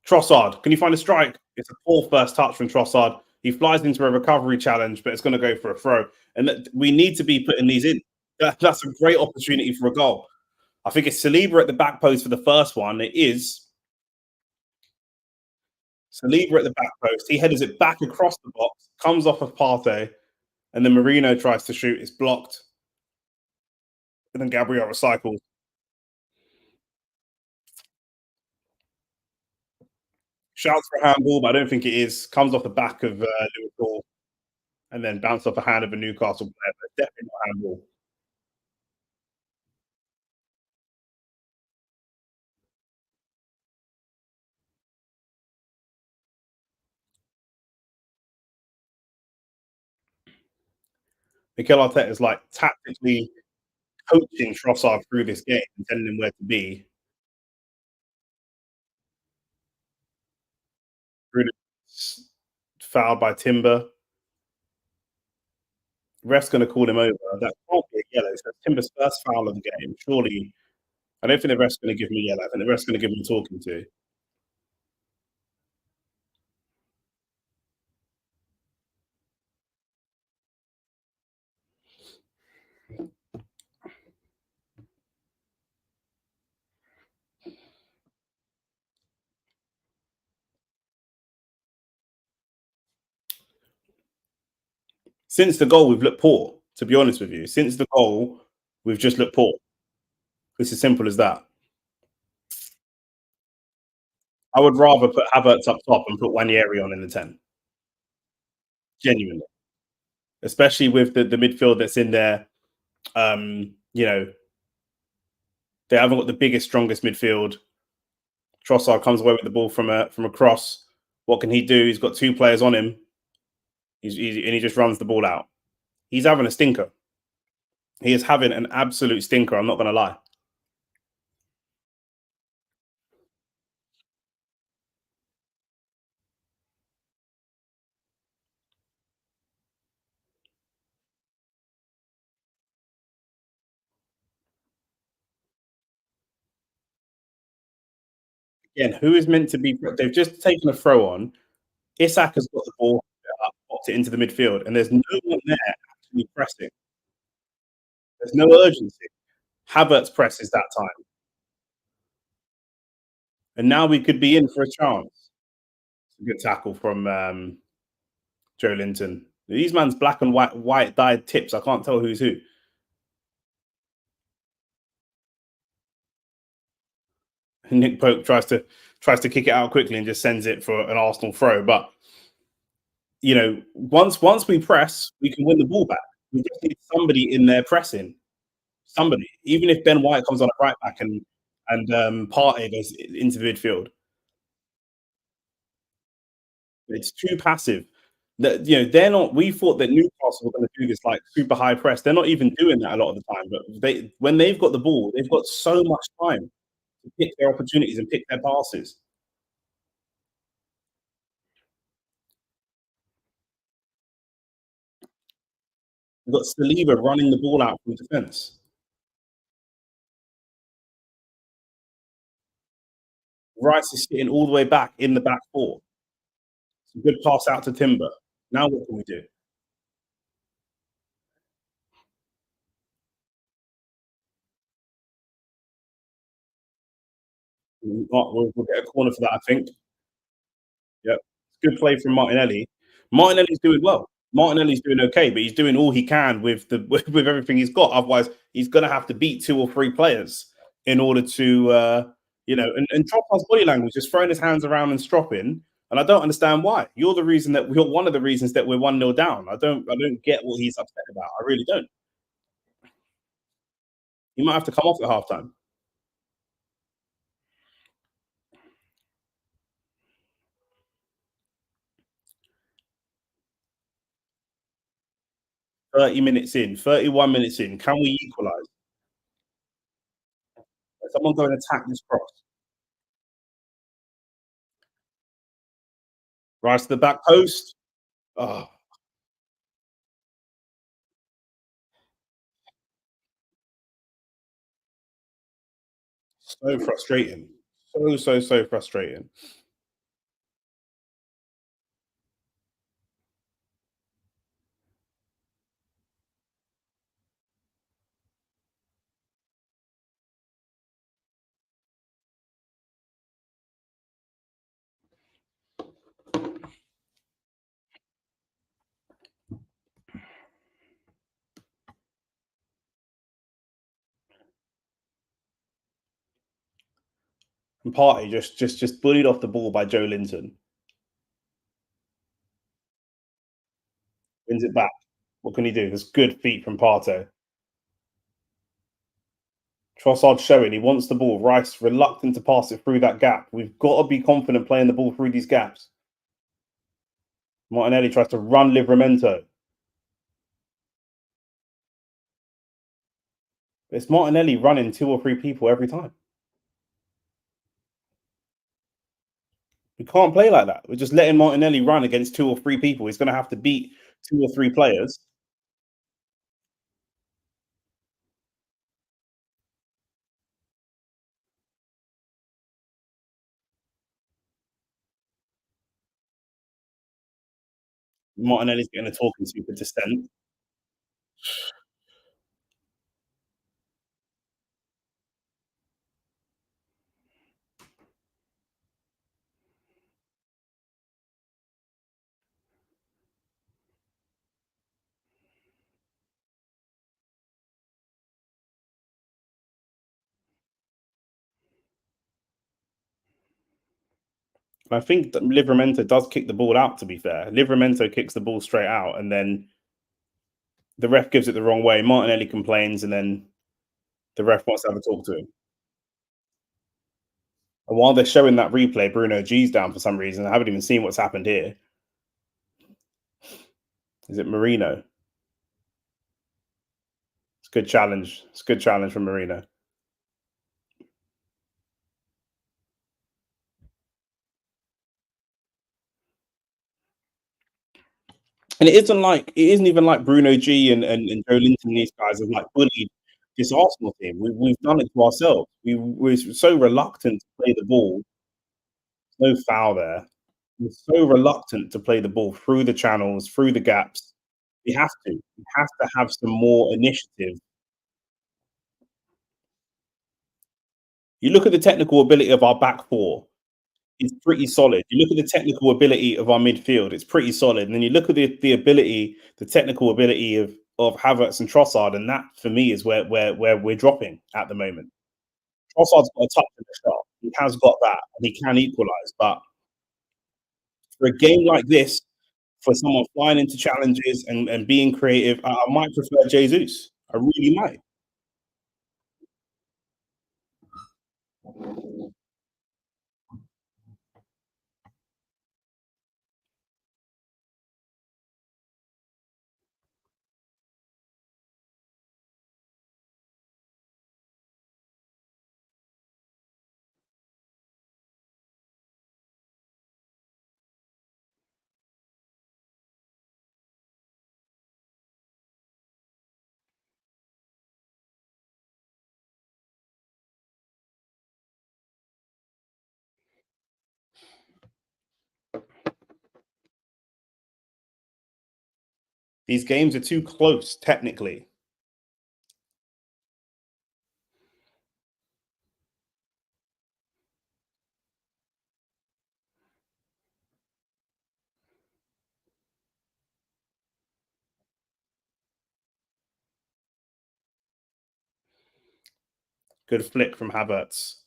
Trossard, can you find a strike? It's a poor first touch from Trossard. He flies into a recovery challenge, but it's going to go for a throw. And we need to be putting these in. That's a great opportunity for a goal. I think it's Saliba at the back post for the first one. It is Saliba at the back post. He headers it back across the box, comes off of Partey, and then Marino tries to shoot. It's blocked. And then Gabriel recycles. Shouts for a handball, but I don't think it is. Comes off the back of Liverpool and then bounced off the hand of a Newcastle player. But definitely not a handball. Mikel Arteta is like tactically coaching Trossard through this game and telling him where to be. Bruno fouled by Timber. Ref's going to call him over. That can't be a yellow. So that's Timber's first foul of the game. Surely, I don't think the ref's going to give me a yellow. I think the ref's going to give him a talking to. Since the goal, we've looked poor, to be honest with you. Since the goal, we've just looked poor. It's as simple as that. I would rather put Havertz up top and put Wanieri on in the 10. Genuinely. Especially with the midfield that's in there. You know, they haven't got the biggest, strongest midfield. Trossard comes away with the ball from a cross. What can he do? He's got two players on him. And he just runs the ball out. He's having a stinker. He is having an absolute stinker. I'm not going to lie. Again, who is meant to be? They've just taken a throw on. Isak has got the ball, popped it into the midfield, and there's no one there actually pressing. There's no urgency. Havertz presses that time, and now we could be in for a chance. It's a good tackle from Joe Linton. These man's black and white dyed tips. I can't tell who's who. Nick Pope tries to kick it out quickly and just sends it for an Arsenal throw. But once we press, we can win the ball back. We just need somebody in there pressing. Somebody, even if Ben White comes on a right back and Partey goes into midfield, it's too passive. That they're not. We thought that Newcastle were going to do this like super high press. They're not even doing that a lot of the time. But when they've got the ball, they've got so much time to pick their opportunities and pick their passes. We've got Saliba running the ball out from defence. Rice is sitting all the way back in the back four. It's a good pass out to Timber. Now what can we do? We'll get a corner for that, I think. Yep. Good play from Martinelli. Martinelli's doing well. Martinelli's doing okay, but he's doing all he can with the with everything he's got. Otherwise, he's going to have to beat two or three players in order to, and Trossard's body language, just throwing his hands around and stropping. And I don't understand why. You're one of the reasons that we're 1-0 down. I don't get what he's upset about. I really don't. He might have to come off at halftime. 30 minutes in, 31 minutes in. Can we equalise? Someone go and attack this cross. Rise to the back post. Oh, so frustrating. So frustrating. And Party just bullied off the ball by Joe Linton. Wins it back. What can he do? There's good feet from Partey. Trossard showing he wants the ball. Rice reluctant to pass it through that gap. We've got to be confident playing the ball through these gaps. Martinelli tries to run Livramento. It's Martinelli running two or three people every time. We can't play like that. We're just letting Martinelli run against two or three people. He's going to have to beat two or three players. Martinelli's getting a talking to for dissent. I think that Livramento does kick the ball out, to be fair. Livramento kicks the ball straight out, and then the ref gives it the wrong way. Martinelli complains, and then the ref wants to have a talk to him. And while they're showing that replay, Bruno G's down for some reason. I haven't even seen what's happened here. Is it Marino? It's a good challenge. It's a good challenge from Marino. And it isn't even like Bruno G and Joe Linton and these guys have like bullied this Arsenal team. We've done it to ourselves. We're so reluctant to play the ball. No foul there. We're so reluctant to play the ball through the channels, through the gaps. We have to. We have to have some more initiative. You look at the technical ability of our back four, it's pretty solid. You look at the technical ability of our midfield, it's pretty solid. And then you look at the ability, the technical ability of Havertz and Trossard, and that for me is where we're dropping at the moment. Trossard's got a touch in the shot. He has got that, and he can equalise. But for a game like this, for someone flying into challenges and being creative, I might prefer Jesus. I really might. These games are too close, technically. Good flick from Havertz.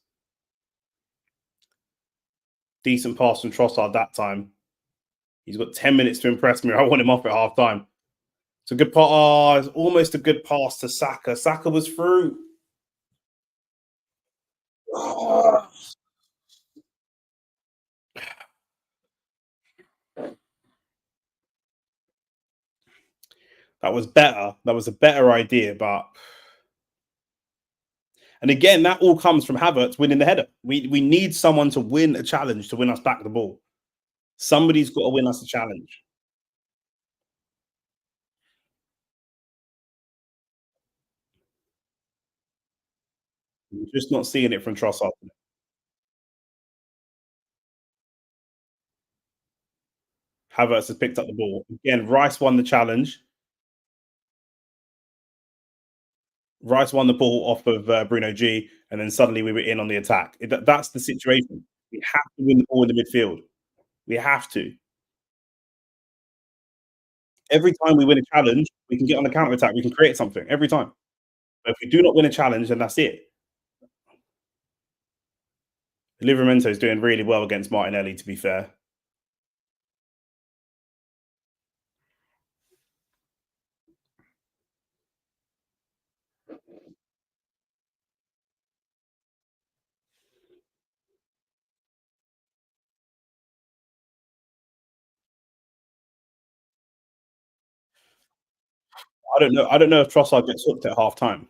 Decent pass from Trossard that time. He's got 10 minutes to impress me. I want him off at half time. It's a good pass. Oh, it's almost a good pass to Saka. Saka was through. Oh, that was better. That was a better idea, but and again, that all comes from Havertz winning the header. We need someone to win a challenge to win us back the ball. Somebody's got to win us a challenge. We're just not seeing it from Trossard. Havertz has picked up the ball again. Rice won the challenge. Rice won the ball off of Bruno G, and then suddenly we were in on the attack. That's the situation. We have to win the ball in the midfield. We have to. Every time we win a challenge, we can get on the counter attack. We can create something every time. But if we do not win a challenge, then that's it. Livramento is doing really well against Martinelli. To be fair, I don't know. I don't know if Trossard gets hooked at half time.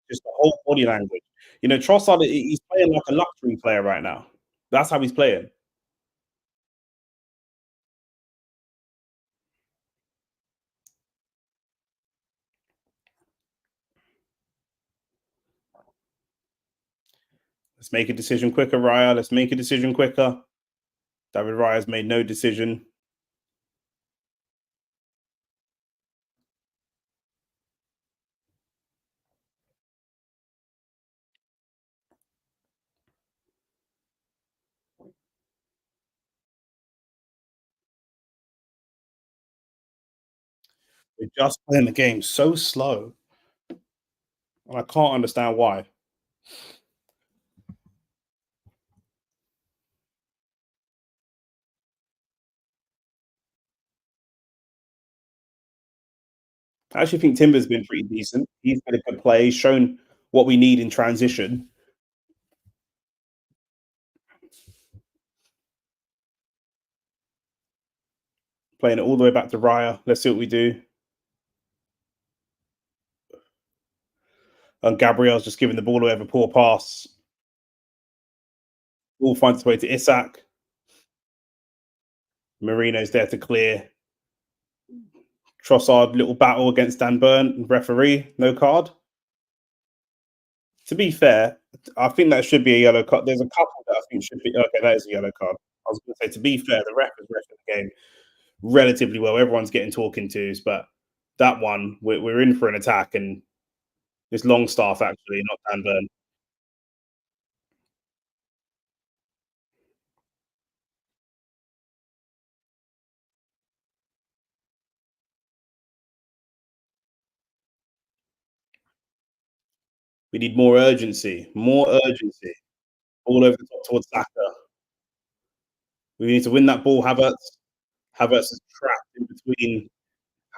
Just the whole body language. You know, Trossard, he's playing like a luxury player right now. That's how he's playing. Let's make a decision quicker, Raya. Let's make a decision quicker. David Raya's made no decision. We're just playing the game so slow, and I can't understand why. I actually think Timber's been pretty decent. He's made a good play. He's shown what we need in transition. Playing it all the way back to Raya. Let's see what we do. And Gabriel's just giving the ball away with a poor pass. Ball finds its way to Isak. Marino's there to clear. Trossard, little battle against Dan Burn, referee, no card. To be fair, I think that should be a yellow card. There's a couple that I think should be okay. That is a yellow card. I was going to say, to be fair, the ref has ref the game relatively well. Everyone's getting talking tos, but that one we're in for an attack, and it's Longstaff actually, not Dan Burn. We need more urgency, more urgency. All over the top towards Saka. We need to win that ball. Havertz is trapped in between.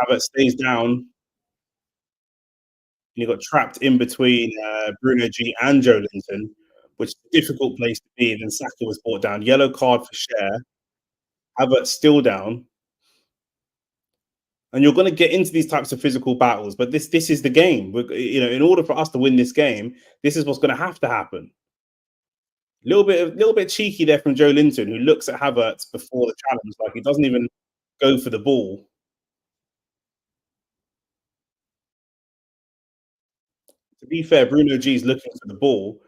Havertz stays down. And he got trapped in between Bruno G and Joe Linton, which is a difficult place to be. Then Saka was brought down. Yellow card for Share. Havertz still down. And you're going to get into these types of physical battles, but this is the game. You know, in order for us to win this game, this is what's going to happen. Little bit cheeky there from Joe Linton, who looks at Havertz before the challenge, like he doesn't even go for the ball. To be fair, Bruno G is looking for the ball.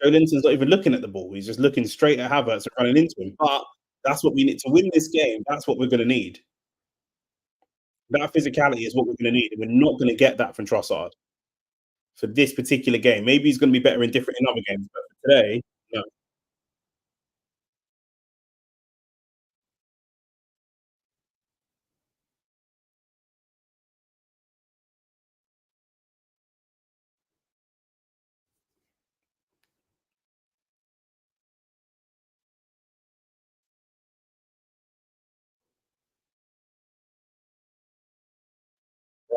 Joe Linton's not even looking at the ball. He's just looking straight at Havertz and running into him. But that's what we need to win this game. That's what we're going to need. That physicality is what we're going to need. And we're not going to get that from Trossard for this particular game. Maybe he's going to be better in different in other games, but for today, no.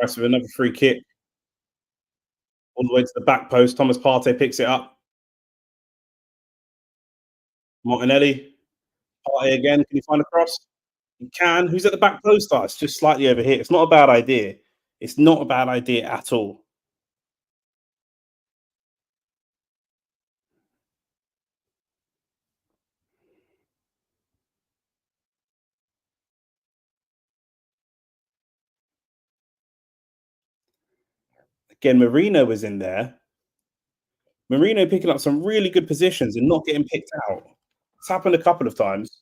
Rice with another free kick. the way to the back post. Thomas Partey picks it up. Martinelli. Partey again. Can you find a cross? He can. Who's at the back post? Oh, it's just slightly over here. It's not a bad idea. It's not a bad idea at all. Again, Marino was in there. Marino picking up some really good positions and not getting picked out. It's happened a couple of times.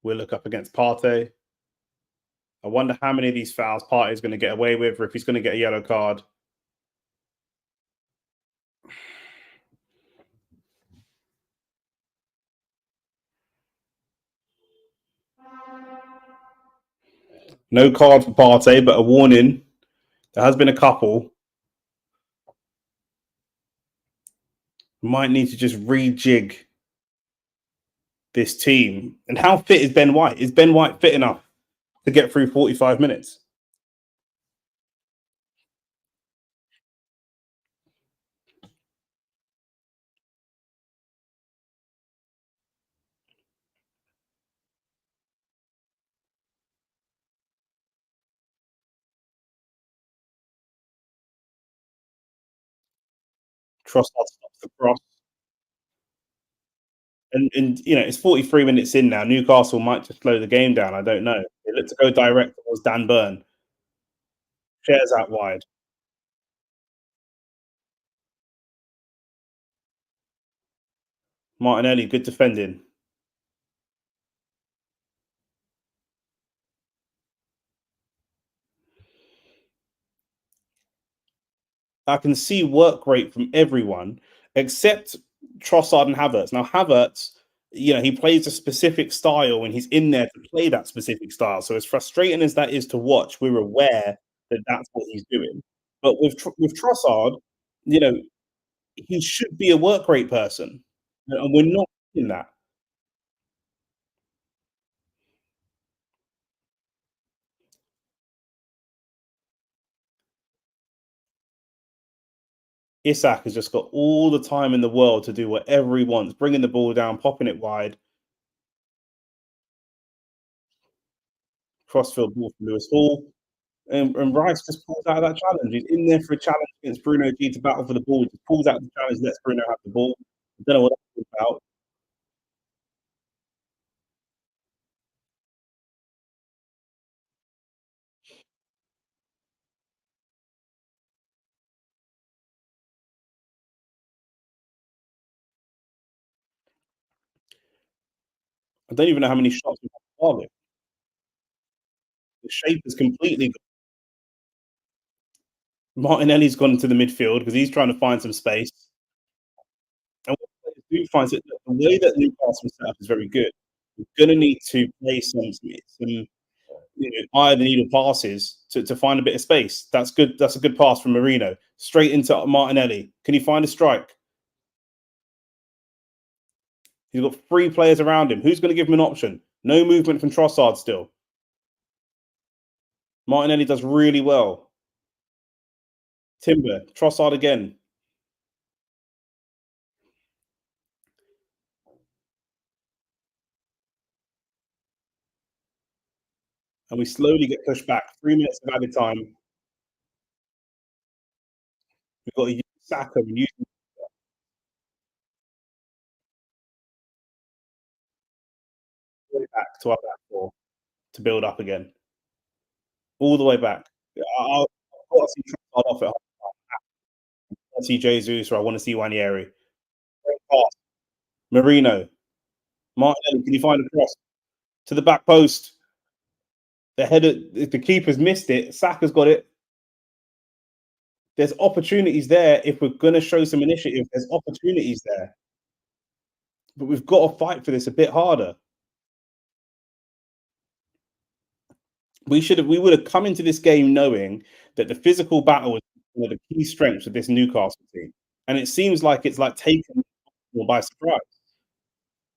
We'll look up against Partey. I wonder how many of these fouls Partey is going to get away with, or if he's going to get a yellow card. No card for Partey, but a warning. There has been a couple. Might need to just rejig this team. And how fit is Ben White? Is Ben White fit enough to get through 45 minutes? Trossard stops the cross. And you know, it's 43 minutes in now. Newcastle might just slow the game down. I don't know. They look to go direct towards Dan Burn. Shares out wide. Martinelli, good defending. I can see work rate from everyone except Trossard and Havertz. Now Havertz, you know, he plays a specific style and he's in there to play that specific style. So as frustrating as that is to watch, we're aware that that's what he's doing. But with Trossard, you know, he should be a work rate person, and we're not in that. Isak has just got all the time in the world to do whatever he wants, bringing the ball down, popping it wide, crossfield ball from Lewis Hall. And Rice just pulls out of that challenge. He's in there for a challenge against Bruno G to battle for the ball. He just pulls out the challenge, lets Bruno have the ball. I don't know what that's about. I don't even know how many shots we've had to target. The shape is completely gone. Martinelli's gone into the midfield because he's trying to find some space. And what players do find it, the way that Newcastle set up is very good. We're going to need to play some eye of the needle passes to find a bit of space. That's good. That's a good pass from Marino straight into Martinelli. Can he find a strike? He's got three players around him. Who's going to give him an option? No movement from Trossard still. Martinelli does really well. Timber, Trossard again. And we slowly get pushed back. 3 minutes of added time. We've got to use Saka and use him back to our back four to build up again. All the way back. I've got to see Trossard off it. I want to see Jesus or I want to see Wanieri. pass. Marino, Martinelli, can you find a cross to the back post? The header, the keeper's missed it. Saka's got it. There's opportunities there if we're going to show some initiative. There's opportunities there, but we've got to fight for this a bit harder. We would have come into this game knowing that the physical battle was one of the key strengths of this Newcastle team, and it seems like it's like taken by surprise,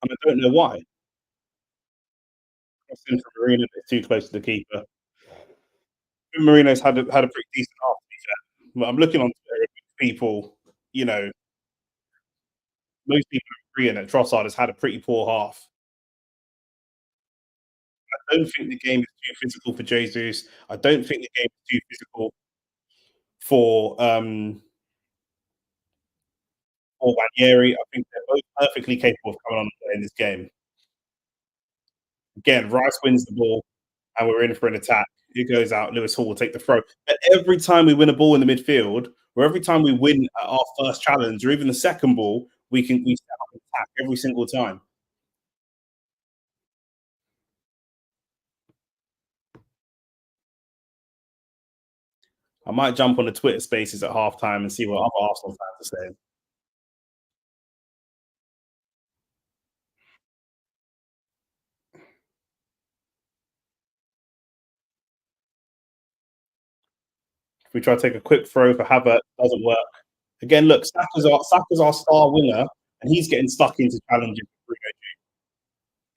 and I don't know why. Crossing from Marino, but too close to the keeper. Marino's had a pretty decent half. To be fair, but I'm looking on Twitter, people, you know, most people are agreeing that Trossard has had a pretty poor half. I don't think the game is too physical for Jesus. I don't think the game is too physical for or Ranieri. I think they're both perfectly capable of coming on and playing this game. Again, Rice wins the ball, and we're in for an attack. It goes out. Lewis Hall will take the throw. But every time we win a ball in the midfield, or every time we win our first challenge, or even the second ball, we set up an attack every single time. I might jump on the Twitter Spaces at halftime and see what other Arsenal fans are saying. If we try to take a quick throw for Havertz, doesn't work. Again, look, Saka's our star winger, and he's getting stuck into challenges.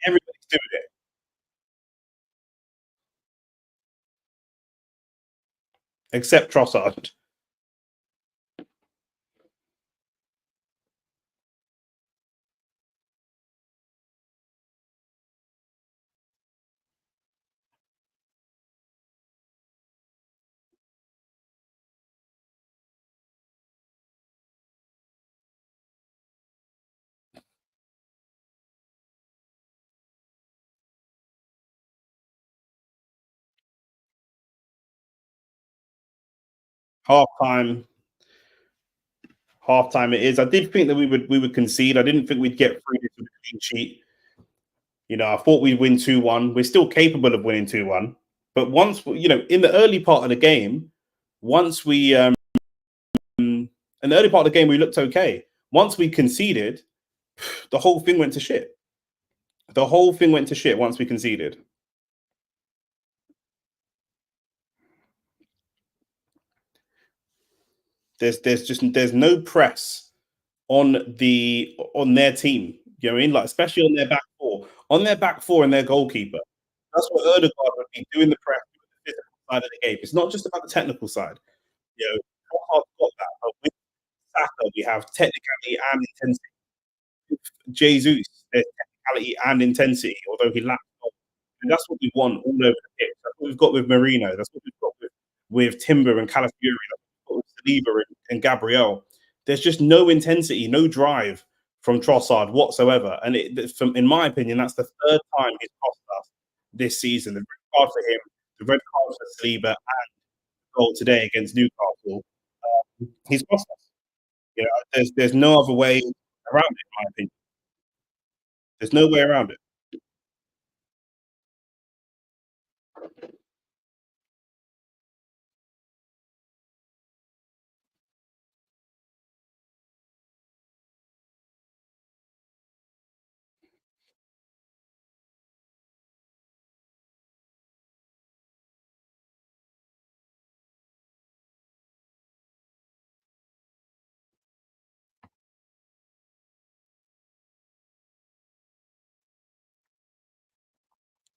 Everybody's doing it. Except Trossard. Half time, half time it is. I did think that we would concede. I didn't think we'd get through this with a clean sheet. You know, I thought we'd win 2-1. We're still capable of winning 2-1. But once, you know, in the early part of the game, once we in the early part of the game we looked okay. Once we conceded, the whole thing went to shit. The whole thing went to shit once we conceded. There's no press on their team. You know what I mean? Like especially on their back four. On their back four and their goalkeeper. That's what Erdegaard would be doing the press with the physical side of the game. It's not just about the technical side. You know, Trossard's got that, but with Saka, we have technicality and intensity. With Jesus, there's technicality and intensity, although he lacks. And that's what we want all over the pitch. That's what we've got with Marino. That's what we've got with Timber and Calafiori. That's what we've got with Saliba and Gabriel. There's just no intensity, no drive from Trossard whatsoever. And in my opinion, that's the third time he's cost us this season. The red card for him, the red card for Saliba, and the goal today against Newcastle. He's cost us. You know, there's no other way around it, in my opinion. There's no way around it.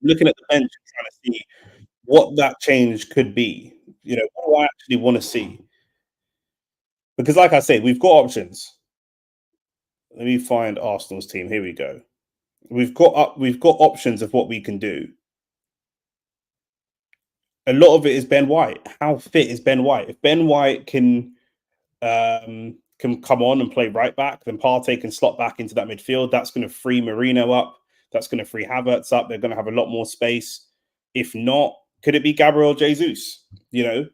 Looking at the bench and trying to see what that change could be. You know, what do I actually want to see? Because, like I say, we've got options. Let me find Arsenal's team. Here we go. We've got options of what we can do. A lot of it is Ben White. How fit is Ben White? If Ben White can come on and play right back, then Partey can slot back into that midfield. That's going to free Marino up. That's going to free Havertz up. They're going to have a lot more space. If not, could it be Gabriel Jesus? You know,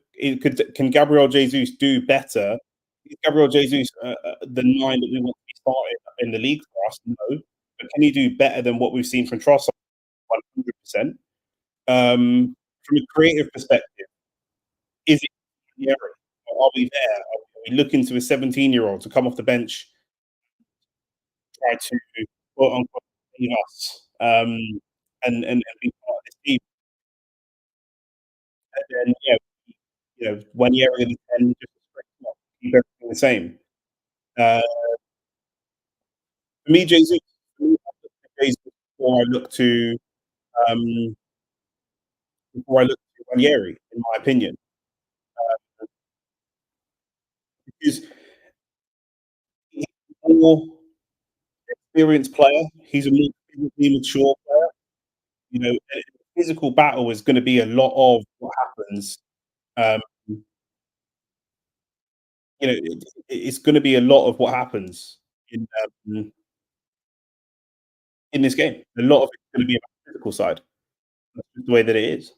can Gabriel Jesus do better? Is Gabriel Jesus the nine that we want to be started in the league for us? No. But can he do better than what we've seen from Trossard? 100%. From a creative perspective, is it Ranieri? Or are we there? Are we looking to a 17-year-old to come off the bench, try to quote unquote save us, and be part of this team? And then, yeah, one year in the 10, just keep everything the same. Uh, for me, Jesus, for me, I look to Jesus um, before I look to Ranieri, in my opinion, because he's a more experienced player. He's a more physically mature player. A physical battle is going to be a lot of what happens. Um, it's going to be a lot of what happens in um, in this game. A lot of it's going to be about the physical side. That's just the way that it is.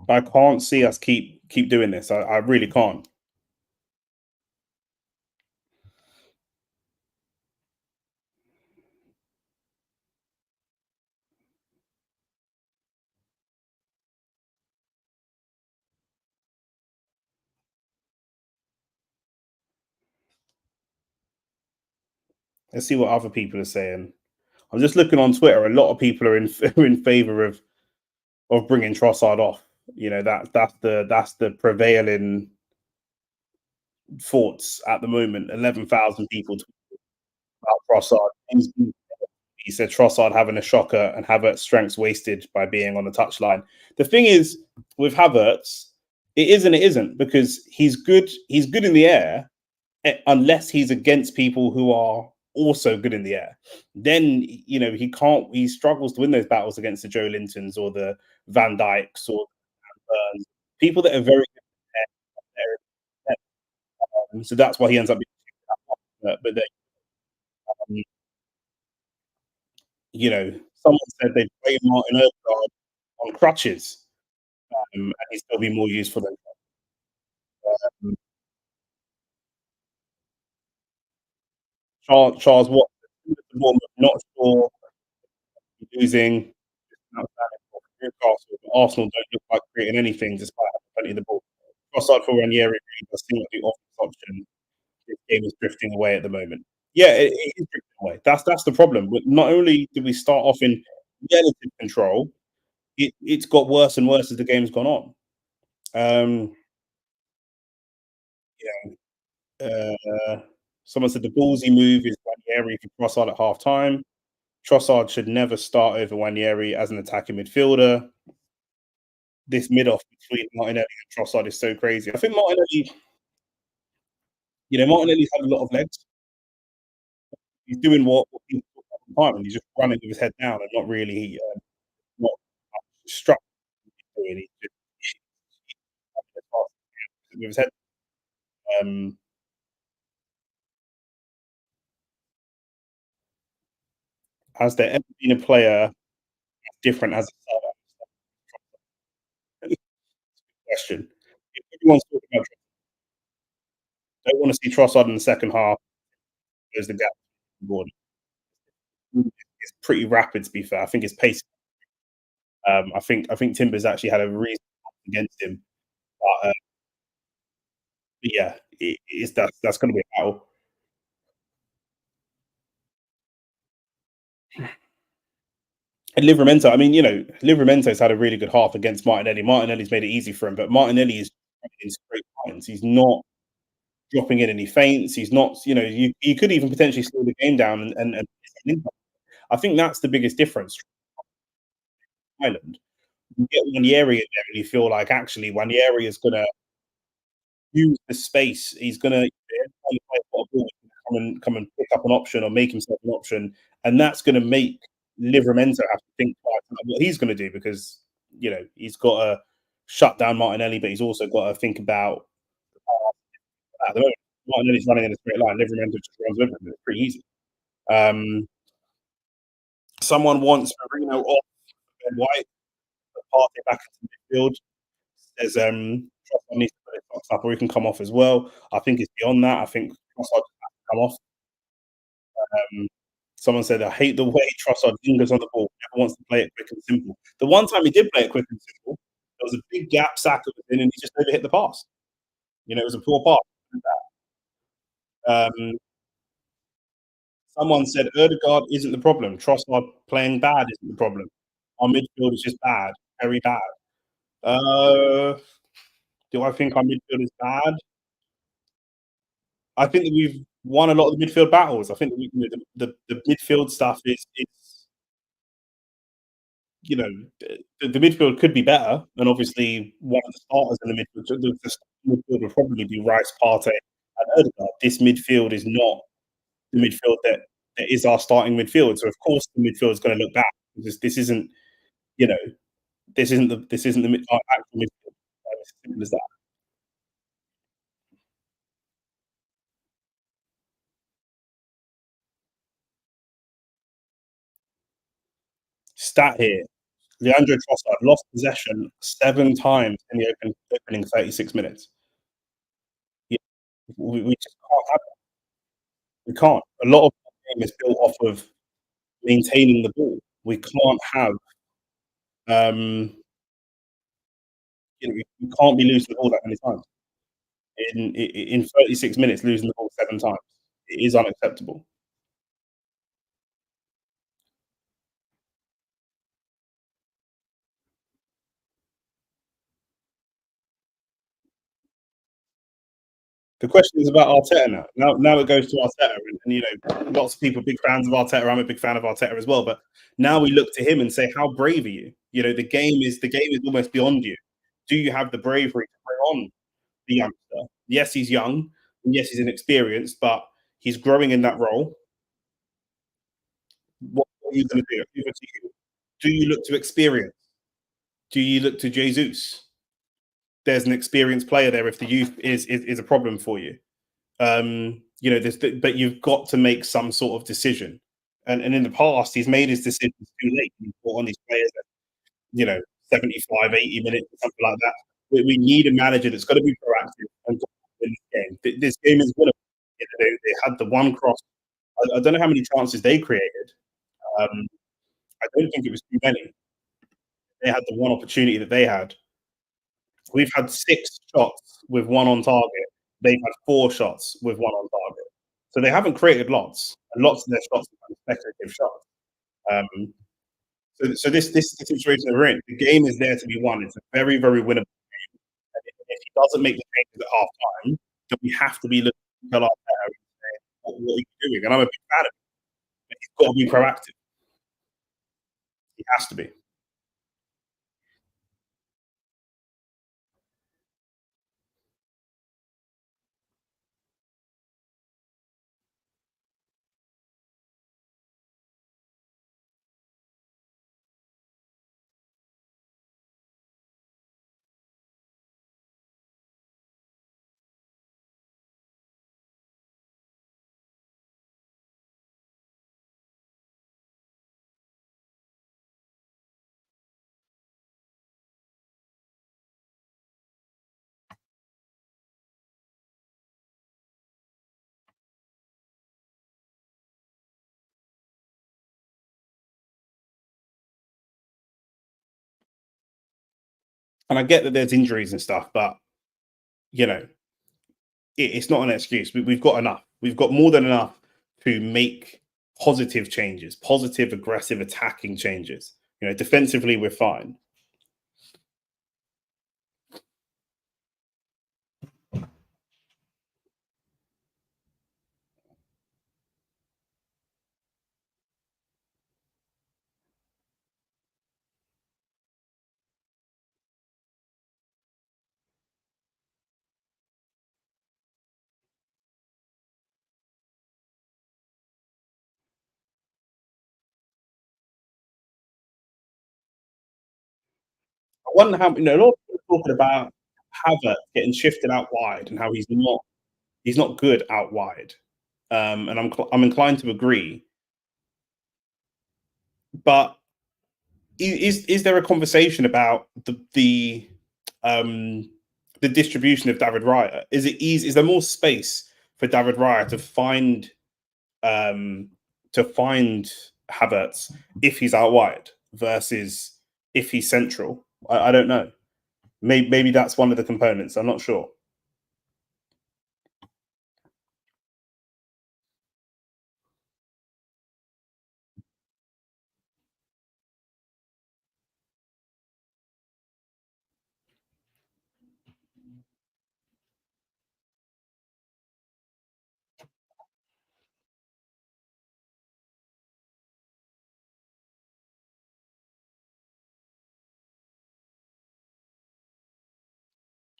I can't see us keep doing this. I really can't. Let's see what other people are saying. I'm just looking on Twitter. A lot of people are in are in favour of bringing Trossard off. That's the prevailing thoughts at the moment. 11,000 people talk about Trossard. He said Trossard having a shocker and Havertz strengths wasted by being on the touchline. The thing is with Havertz, it is and it isn't because he's good. He's good in the air, unless he's against people who are also good in the air. Then he can't. He struggles to win those battles against the Joe Lintons or the Van Dykes or people that are very good at the so that's why he ends up being. But then, um, someone said they'd play Martin Odegaard on crutches, and he'd still be more useful than um, Charles Watson. Not sure losing outstanding for Newcastle, but Arsenal don't look like creating anything despite having plenty of the ball. Trossard for Ranieri really does seem like the obvious option. This game is drifting away at the moment. Yeah, it is drifting away. That's the problem. But not only did we start off in relative control, it's got worse and worse as the game's gone on. Um, Someone said the ballsy move is Ranieri for Trossard at half time. Trossard should never start over Ranieri as an attacking midfielder. This mid off between Martinelli and Trossard is so crazy. I think Martinelli's had a lot of legs. He's doing what people talk about all the time, and he's just running with his head down and not really not struck. Really, just with his head. Um, has there ever been a player different as a sub? Question. If everyone's talking about, don't want to see Trossard in the second half. There's the gap. It's pretty rapid, to be fair. I think his pace. I think Timber's actually had a reason against him, but yeah, it's that's going to be a battle. And Livramento, I mean, Livramento's had a really good half against Martinelli. Martinelli's made it easy for him, but Martinelli is in straight lines. He's not dropping in any feints. He's not, you could even potentially slow the game down and I think that's the biggest difference from Ireland. You get Wanieri in there and you feel like actually Wanieri is gonna use the space. He's gonna come and pick up an option or make himself an option, and that's gonna make Livramento have to think twice about what he's gonna do because he's got to shut down Martinelli, but he's also got to think about at the moment. Martinelli's running in a straight line. Livramento just runs with him. It's pretty easy. Um, Someone wants Marino off and White, Partey back into midfield. There's Trossard needs to put his socks up, or he can come off as well. I think it's beyond that. I think Trossard has to come off. Um, Someone said, "I hate the way Trossard lingers on the ball. Never wants to play it quick and simple." The one time he did play it quick and simple, there was a big gap. Saka was in, and he just overhit the pass. It was a poor pass. Um, Someone said Erdegaard isn't the problem. Trossard playing bad isn't the problem. Our midfield is just bad, very bad. Uh, do I think our midfield is bad? I think that we've won a lot of the midfield battles. I think that the midfield stuff is you know the midfield could be better, and obviously one of the starters in the midfield, the midfield would probably be Rice, Partey, and Odegaard. This midfield is not the midfield that is our starting midfield. So of course the midfield is going to look bad. This isn't you know this isn't our actual midfield. As simple as that. Stat here: Leandro Trossard lost possession 7 times in the opening 36 minutes. Yeah, we just can't have it. We can't. A lot of the game is built off of maintaining the ball. We can't have, um, we can't be losing the ball that many times. In 36 minutes, losing the ball 7 times. It is unacceptable. The question is about Arteta now. Now it goes to Arteta, lots of people are big fans of Arteta. I'm a big fan of Arteta as well. But now we look to him and say, how brave are you? The game is almost beyond you. Do you have the bravery to bring on the youngster? Yes, he's young, and yes, he's inexperienced, but he's growing in that role. What are you going to do? Do you look to experience? Do you look to Jesus? There's an experienced player there if the youth is a problem for you. But you've got to make some sort of decision. And in the past, he's made his decisions too late. He's brought on these players at, 75, 80 minutes, or something like that. We need a manager that's got to be proactive and got to win this game. This game is winnable. They had the one cross. I don't know how many chances they created. Um, I don't think it was too many. They had the one opportunity that they had. We've had 6 shots with one on target. They've had 4 shots with one on target. So they haven't created lots, and lots of their shots are kind of speculative shots. Um, so this is the situation that we're in. The game is there to be won. It's a very, very winnable game. And if he doesn't make the changes at half time, then we have to be looking at our player and saying, what are you doing? And I'm a big fan of him, but he's got to be proactive. He has to be. And I get that there's injuries and stuff, but you know, it's not an excuse. We've got enough. We've got more than enough to make positive changes, positive, aggressive, attacking changes. Defensively, we're fine. I wonder how a lot of people are talking about Havertz getting shifted out wide and how he's not good out wide. And I'm inclined to agree. But is there a conversation about um, the distribution of David Raya? Is it easy? Is there more space for David Raya um, to find Havertz if he's out wide versus if he's central? I don't know. Maybe that's one of the components. I'm not sure.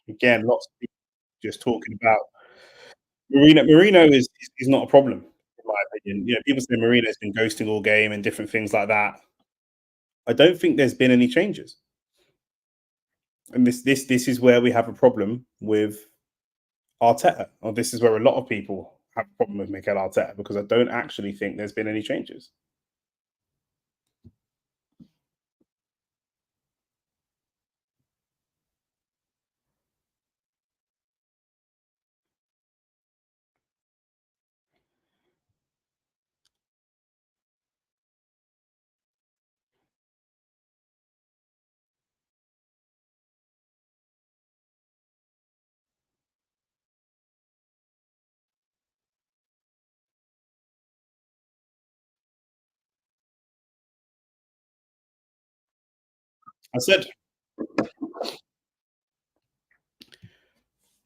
Again, lots of people just talking about Marino. Marino is not a problem in my opinion. People say Marino's been ghosting all game and different things like that. I don't think there's been any changes, and this is where we have a problem with Arteta. Or this is where a lot of people have a problem with Mikel Arteta because I don't actually think there's been any changes. I said,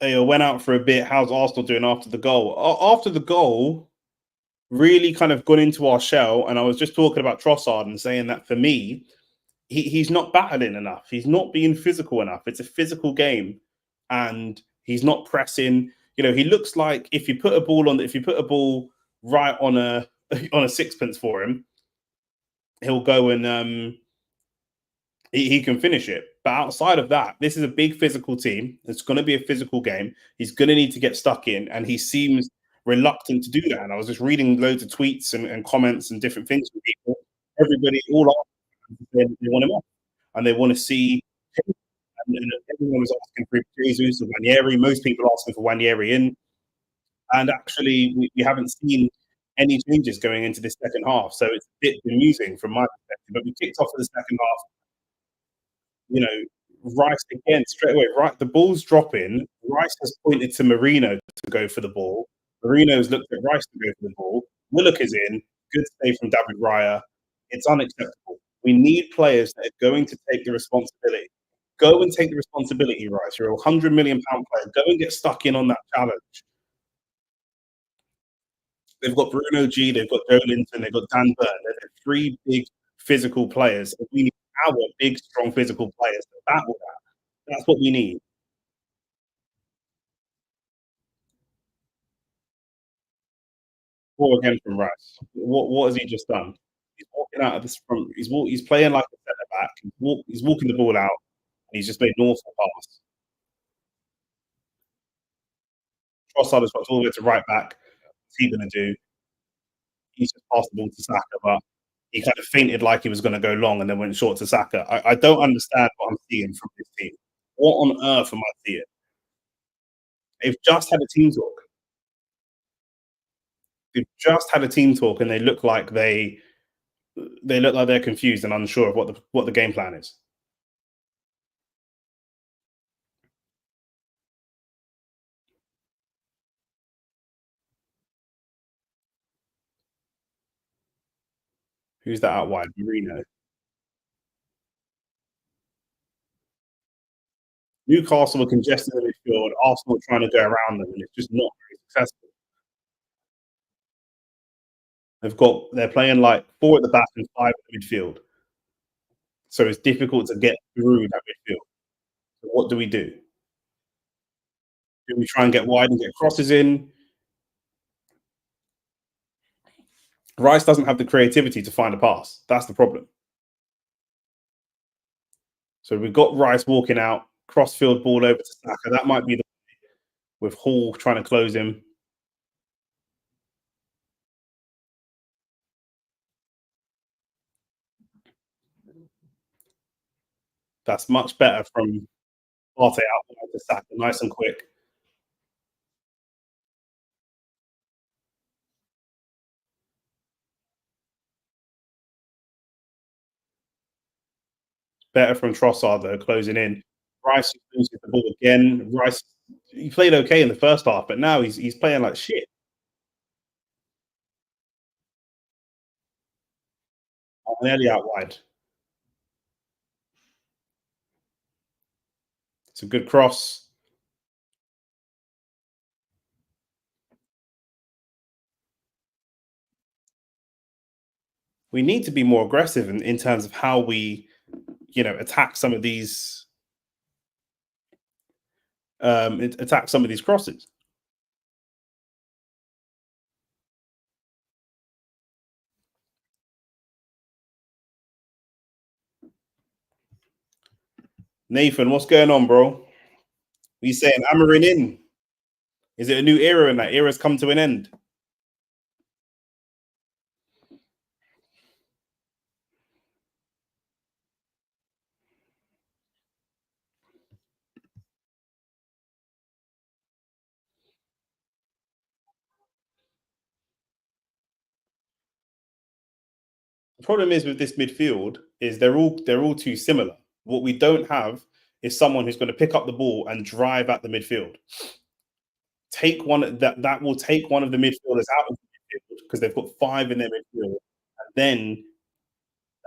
hey, I went out for a bit. How's Arsenal doing after the goal? After the goal, really kind of gone into our shell. And I was just talking about Trossard and saying that for me, he's not battling enough. He's not being physical enough. It's a physical game, and he's not pressing. He looks like if you put a ball right on a on a sixpence for him, he'll go and he can finish it. But outside of that, this is a big physical team. It's going to be a physical game. He's going to need to get stuck in, and he seems reluctant to do that. And I was just reading loads of tweets and comments and different things from people. Everybody, all they want him off, and they want to see. And everyone was asking for Jesus or Wanieri. Most people asking for Wanieri in, and actually, we haven't seen any changes going into this second half. So it's a bit bemusing from my perspective. But we kicked off for the second half you know, Rice again straight away. Right, the ball's dropping. Rice has pointed to Marino to go for the ball. Marino's looked at Rice to go for the ball. Willock is in. Good save from David Raya. It's unacceptable. We need players that are going to take the responsibility. Go and take the responsibility, Rice. You're a £100 million player. Go and get stuck in on that challenge. They've got Bruno G, they've got Joe Linton, they've got Dan Burn. They're three big physical players. We need our big, strong physical players to battle that. That's what we need. Ball again from Rice. What has he just done? He's walking out of this front. He's playing like a centre back. He's walking the ball out, and he's just made an awful pass. Trossard has got all the way to right back. What's he going to do? He's just passed the ball to Saka, but he kind of fainted like he was going to go long and then went short to Saka. I don't understand what I'm seeing from this team. What on earth am I seeing? They've just had a team talk. They've just had a team talk, and they look like they're confused and unsure of what the game plan is. Who's that out wide? Marino. Newcastle were congested in the midfield. Arsenal trying to go around them, and it's just not very successful. They're playing like four at the back and five at the midfield, so it's difficult to get through that midfield. So what do we do? Do we try and get wide and get crosses in? Rice doesn't have the creativity to find a pass. That's the problem. So we've got Rice walking out, crossfield ball over to Saka. That might be the with Hall trying to close him. That's much better from Partey out to Saka, nice and quick. Better from Trossard though, closing in. Rice loses the ball again. Rice, he played okay in the first half, but now he's playing like shit. Nearly out wide. It's a good cross. We need to be more aggressive in terms of how we, attack some of these attack some of these crosses. Nathan, what's going on, bro? We saying Amarin in? Is it a new era and that era's come to an end? The problem is with this midfield is they're all too similar. What we don't have is someone who's going to pick up the ball and drive at the midfield. Take one that will take one of the midfielders out of the midfield because they've got five in their midfield, and then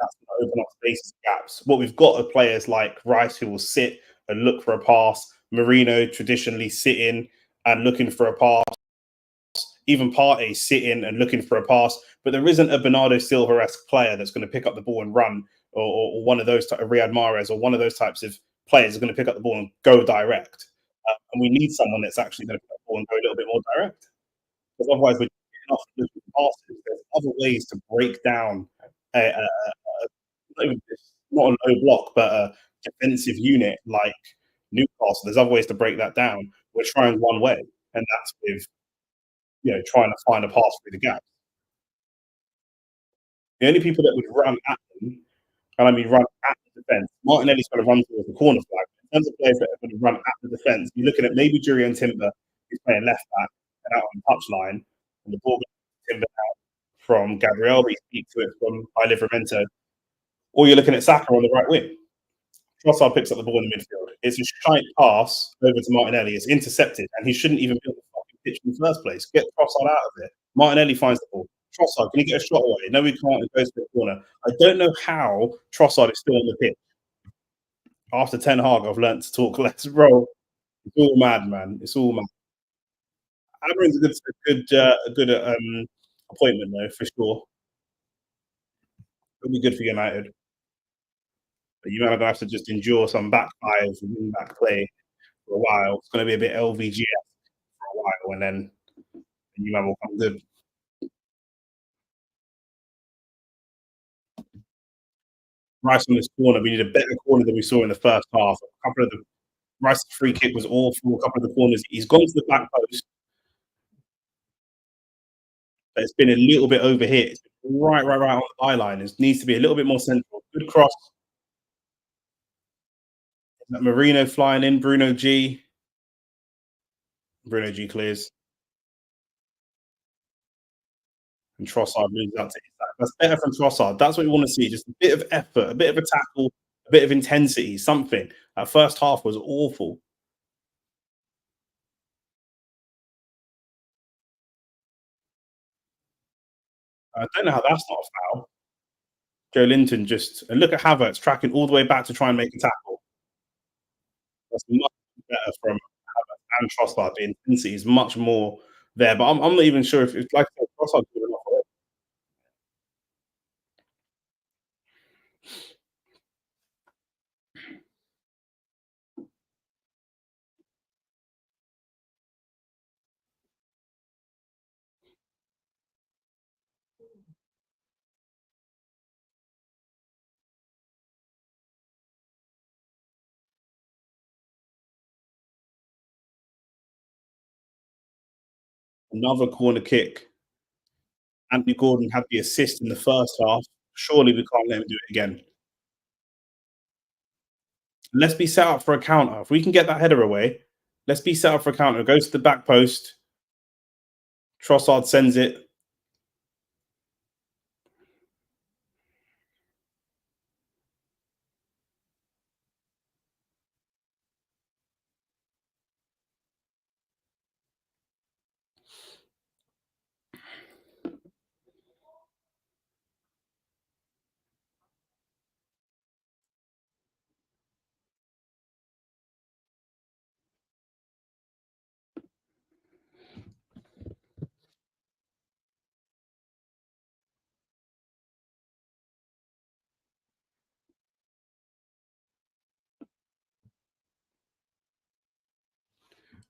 that's going to open up spaces, gaps. What we've got are players like Rice who will sit and look for a pass. Marino traditionally sitting and looking for a pass. Even Partey sitting and looking for a pass, but there isn't a Bernardo Silva-esque player that's going to pick up the ball and run, or one of those, Riyad Mahrez, or one of those types of players are going to pick up the ball and go direct. And we need someone that's actually going to pick up the ball and go a little bit more direct, because otherwise we're getting off looking for passes. There's other ways to break down not a low block, but a defensive unit like Newcastle. There's other ways to break that down. We're trying one way, and that's with trying to find a pass through the gap. The only people that would run at them, and I mean run at the defence, Martinelli's going to run towards the corner flag. In terms of players that are going to run at the defence, you're looking at maybe Jurriën Timber, who's playing left back and out on the touchline, and the ball goes to Timber out from Gabriel, but he speaks to it from Livramento. Or you're looking at Saka on the right wing. Trossard picks up the ball in the midfield. It's a shite pass over to Martinelli. It's intercepted, and he shouldn't even be on the fucking pitch in the first place. Get Trossard out of it. Martinelli finds the ball. Trossard, can you get a shot away? No, he can't. It goes to the corner. I don't know how Trossard is still on the pitch. After Ten Hag, I've learned to talk less, bro. It's all mad, man. It's all mad. Amarin's a good appointment, though, for sure. It'll be good for United. But you might have to just endure some backfires and win back play for a while. It's going to be a bit LVGS for a while, and then you man will come good. Rice on this corner, we need a better corner than we saw in the first half. A couple of the Rice's free kick was awful. A couple of the corners, he's gone to the back post, but it's been a little bit overhit. It's been right on the byline. It needs to be a little bit more central. Good cross. Marino flying in. Bruno G. Bruno G clears. And Trossard moves out to Isak. That's better from Trossard. That's what we want to see. Just a bit of effort, a bit of a tackle, a bit of intensity, something. That first half was awful. I don't know how that's not a foul. Joe Linton just and look at Havertz tracking all the way back to try and make a tackle. That's much better from Havertz and Trossard. The intensity is much more there, but I'm not even sure if it's like I said, Trossard's good enough for it. Another corner kick. Anthony Gordon had the assist in the first half. Surely we can't let him do it again. Let's be set up for a counter. If we can get that header away, let's be set up for a counter. Goes to the back post. Trossard sends it.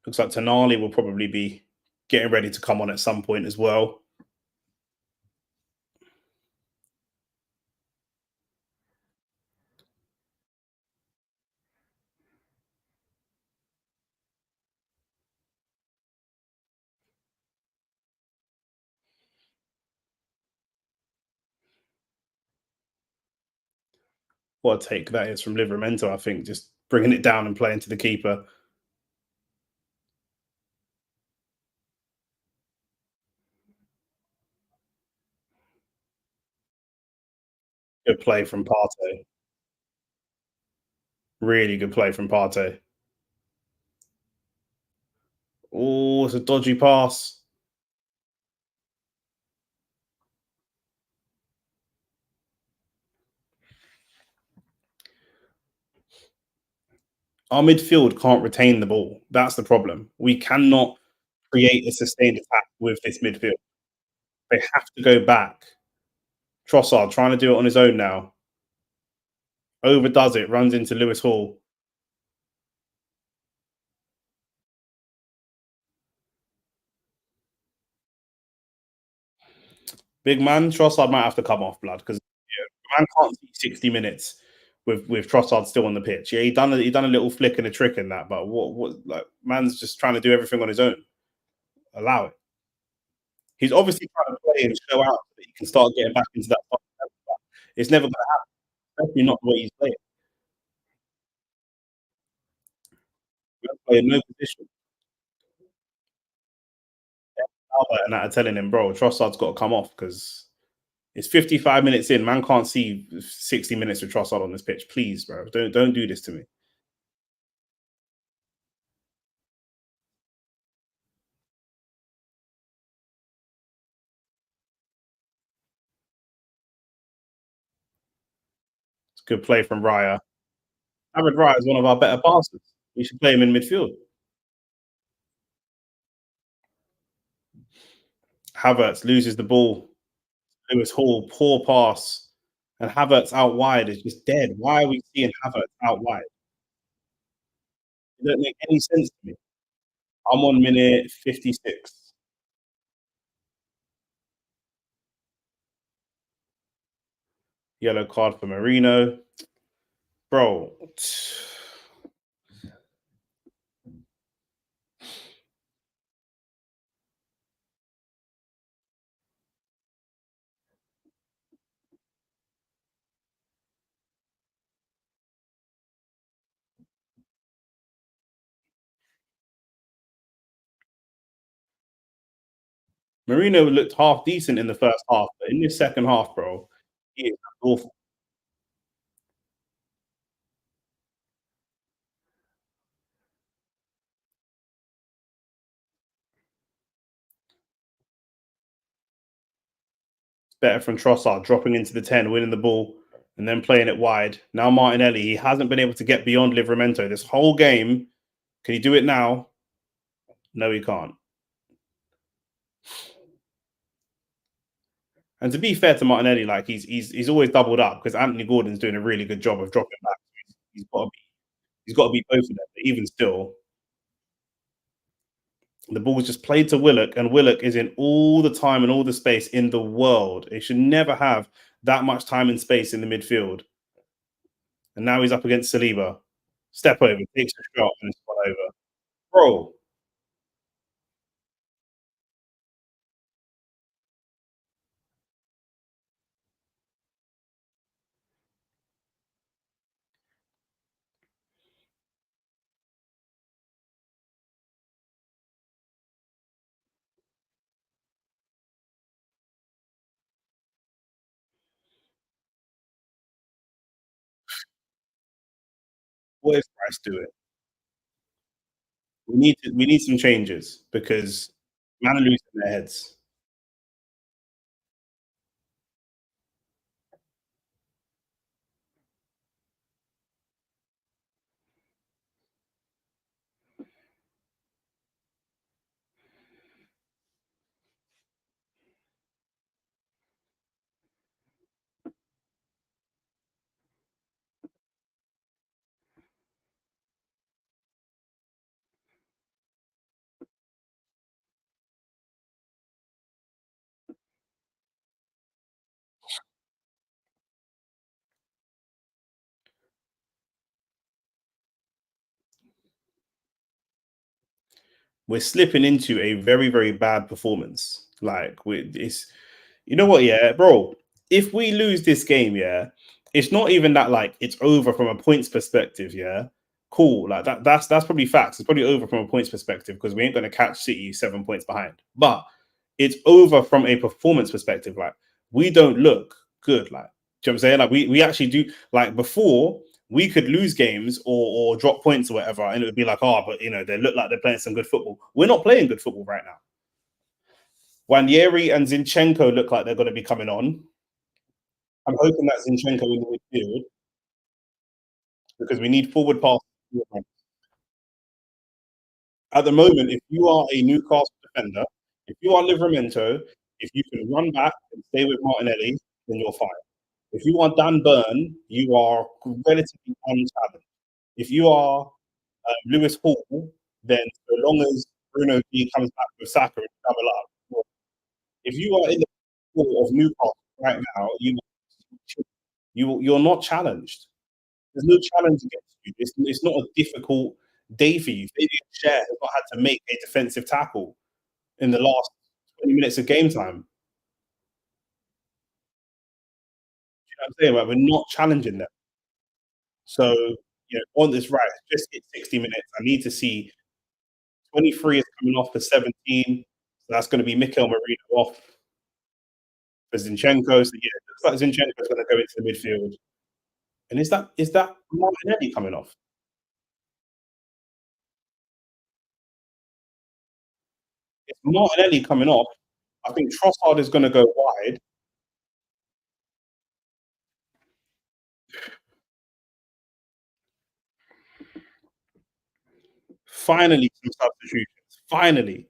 Looks like Tonali will probably be getting ready to come on at some point as well. What a take that is from Livramento, I think, just bringing it down and playing to the keeper. Good play from Partey. Really good play from Partey. Oh, it's a dodgy pass. Our midfield can't retain the ball. That's the problem. We cannot create a sustained attack with this midfield. They have to go back. Trossard trying to do it on his own now. Overdoes it, runs into Lewis Hall. Big man, Trossard might have to come off blood because man can't see 60 minutes with Trossard still on the pitch. Yeah, he done a little flick and a trick in that, but what like man's just trying to do everything on his own. Allow it. He's obviously trying to play and show out so that he can start getting back into that. It's never going to happen. Definitely not the way he's playing. He's playing no position. Albert and that are telling him, bro, Trossard's got to come off because it's 55 minutes in. Man can't see 60 minutes with Trossard on this pitch. Please, bro, don't do this to me. It's a good play from Raya. David Raya is one of our better passes. We should play him in midfield. Havertz loses the ball. Lewis Hall, poor pass. And Havertz out wide is just dead. Why are we seeing Havertz out wide? It doesn't make any sense to me. I'm on minute 56. Yellow card for Marino. Bro, Marino looked half decent in the first half, but in this second half, bro, he is awful. better from Trossard, dropping into the 10, winning the ball, and then playing it wide. Now Martinelli, he hasn't been able to get beyond Livramento this whole game. Can he do it now? No, he can't. And to be fair to Martinelli, like he's always doubled up because Anthony Gordon's doing a really good job of dropping back. He's got to be he's got to be both of them. But even still, the ball was just played to Willock, and Willock is in all the time and all the space in the world. It should never have that much time and space in the midfield. And now he's up against Saliba. Step over, takes a shot, and it's gone over. Bro, what is Price doing? We need some changes because man are losing their heads. We're slipping into a very, very bad performance. Like it's you know what, yeah, bro. If we lose this game, yeah, it's not even that like it's over from a points perspective, yeah. Cool, like that's probably facts. It's probably over from a points perspective because we ain't gonna catch City 7 points behind. But it's over from a performance perspective. Like we don't look good. Like, do you know what I'm saying? Like we actually do like before we could lose games or drop points or whatever, and it would be like, oh, but you know, they look like they're playing some good football. We're not playing good football right now. Wanyeri and Zinchenko look like they're going to be coming on. I'm hoping that Zinchenko in the midfield because we need forward pass. At the moment, if you are a Newcastle defender, if you are Livramento, if you can run back and stay with Martinelli, then you're fine. If you are Dan Burn, you are relatively unchallenged. If you are Lewis Hall, then so long as Bruno G comes back with Saka and double up, if you are in the core of Newcastle right now, you're not challenged. There's no challenge against you. It's not a difficult day for you. Fabian Schär has not had to make a defensive tackle in the last 20 minutes of game time. You know what I'm saying? Like, we're not challenging them. So, you know, on this right, just hit 60 minutes. I need to see 23 is coming off for 17. So that's going to be Mikel Merino off for Zinchenko. So yeah, it looks like Zinchenko is going to go into the midfield. And is that Martinelli coming off? It's Martinelli coming off. I think Trossard is going to go wide. Finally, some substitutions. Finally,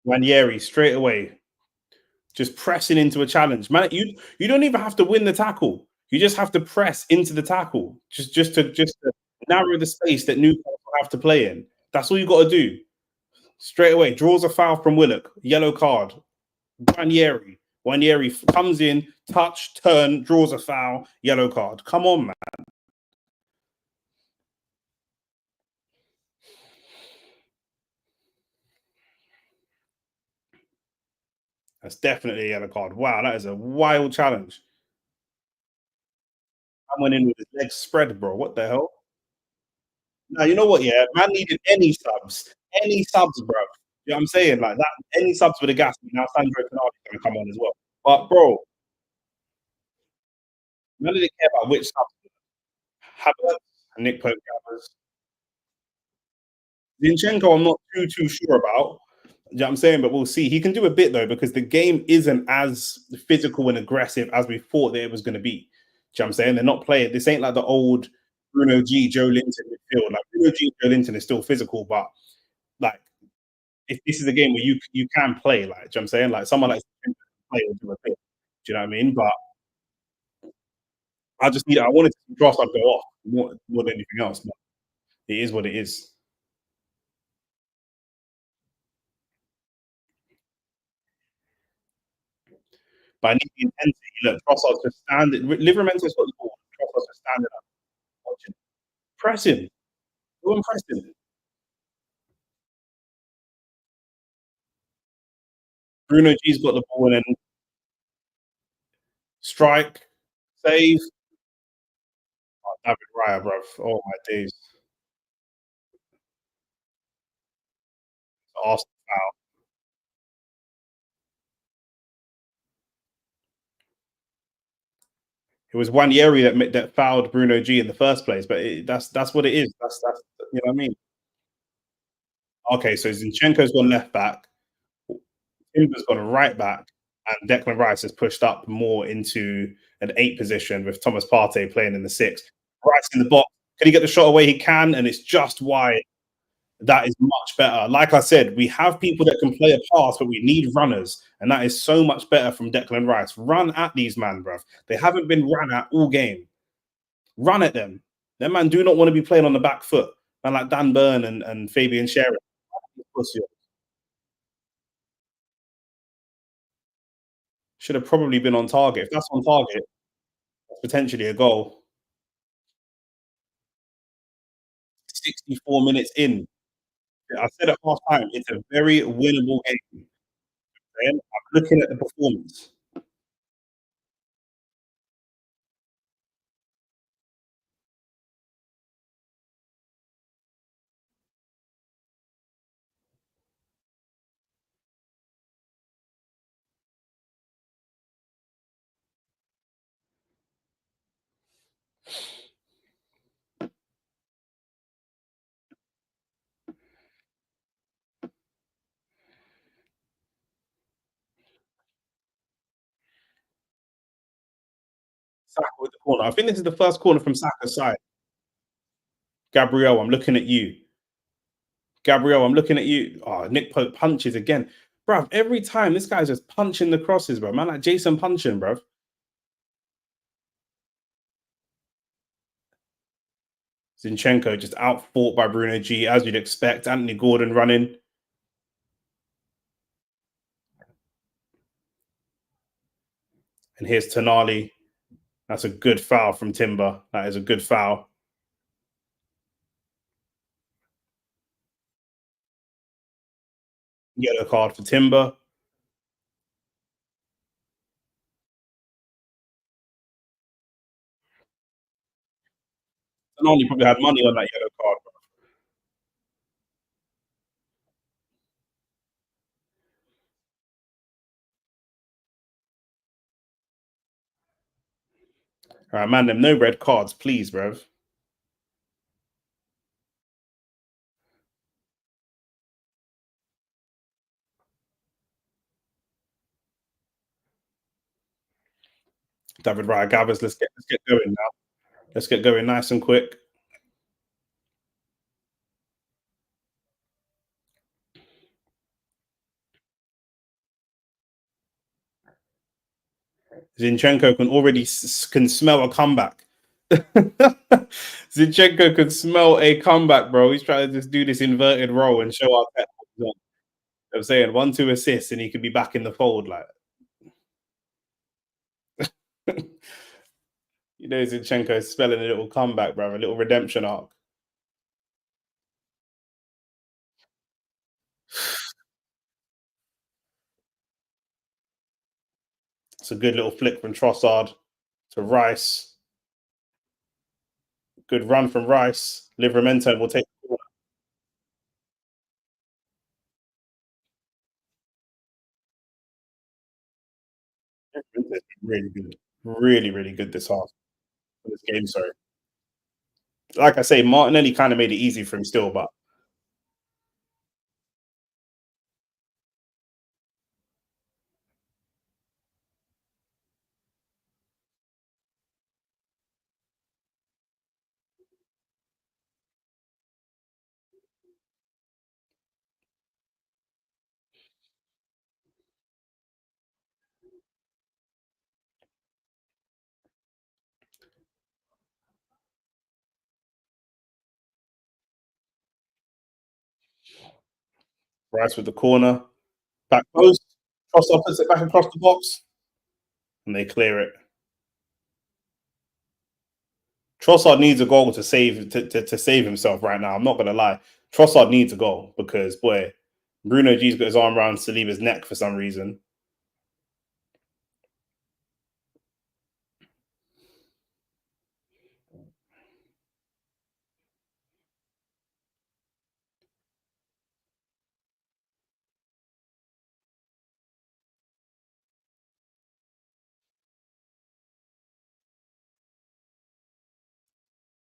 Ranieri straight away, just pressing into a challenge. Man, you don't even have to win the tackle. You just have to press into the tackle, just to narrow the space that Newcastle have to play in. That's all you got to do. Straight away, draws a foul from Willock, yellow card. Ranieri. Ranieri comes in, touch, turn, draws a foul, yellow card. Come on, man. That's definitely a yellow card. Wow, that is a wild challenge. I went in with his legs spread, bro. What the hell? Now you know what? Yeah, man needed any subs, bro. You know what I'm saying? Like that, any subs for the gas. Now Sandro Tonali's gonna come on as well. But bro, none of it care about which subs. Havertz and Nick Pope Gathers. Zinchenko, I'm not too sure about. You know what I'm saying? But we'll see. He can do a bit though, because the game isn't as physical and aggressive as we thought that it was going to be. Do you know what I'm saying? They're not playing. This ain't like the old Bruno G, Joe Linton midfield. Like Bruno G, Joe Linton is still physical, but like if this is a game where you can play, like, do you know what I'm saying? Like someone like Zinchenko can play and do a bit. Do you know what I mean? But I wanted to see Trossard go off more than anything else. But it is what it is. But I need the intensity. Look, Trossard's just standing. Livermento's got the ball. Trossard's just standing up, watching. Press him. Go and press him. Bruno G's got the ball and then strike, save. Oh, David Raya, bro. Oh my days. Arsenal foul. It was Wanyeri that fouled Bruno G in the first place, but that's what it is. That's you know what I mean. Okay, so Zinchenko's gone left back, Timber's gone right back, and Declan Rice has pushed up more into an eight position with Thomas Partey playing in the six. Rice in the box. Can he get the shot away? He can, and it's just wide. That is much better. Like I said, we have people that can play a pass, but we need runners, and that is so much better from Declan Rice. Run at these man, bruv. They haven't been run at all game. Run at them. Them man do not want to be playing on the back foot. Man like Dan Burn and Fabian Sherry. Should have probably been on target. If that's on target, that's potentially a goal. 64 minutes in. I said at half time, it's a very winnable game. And I'm looking at the performance. Saka with the corner. I think this is the first corner from Saka's side. Gabriel, I'm looking at you. Gabriel, I'm looking at you. Oh, Nick Pope punches again. Bruv, every time this guy's just punching the crosses, bro. Man, like Jason punching, bruv. Zinchenko just outfought by Bruno G, as you'd expect. Anthony Gordon running. And here's Tonali. That's a good foul from Timber. That is a good foul. Yellow card for Timber. Tonali probably had money on that yellow card. All right, man, them no red cards, please, bruv. David Raya Gathers, let's get going now. Let's get going nice and quick. Zinchenko can already can smell a comeback. Zinchenko can smell a comeback, bro. He's trying to just do this inverted role and show our pet. I'm saying 1-2 assists and he could be back in the fold. Like, you know, Zinchenko is spelling a little comeback, bro, a little redemption arc. It's a good little flick from Trossard to Rice. Good run from Rice. Livramento will take the corner. Livramento really good. Really, really good this half. This game, sorry. Like I say, Martinelli kind of made it easy for him still, but Rice with the corner. Back post. Trossard puts it back across the box, and they clear it. Trossard needs a goal to save himself right now. I'm not gonna lie. Trossard needs a goal because boy, Bruno G's got his arm around Saliba's neck for some reason.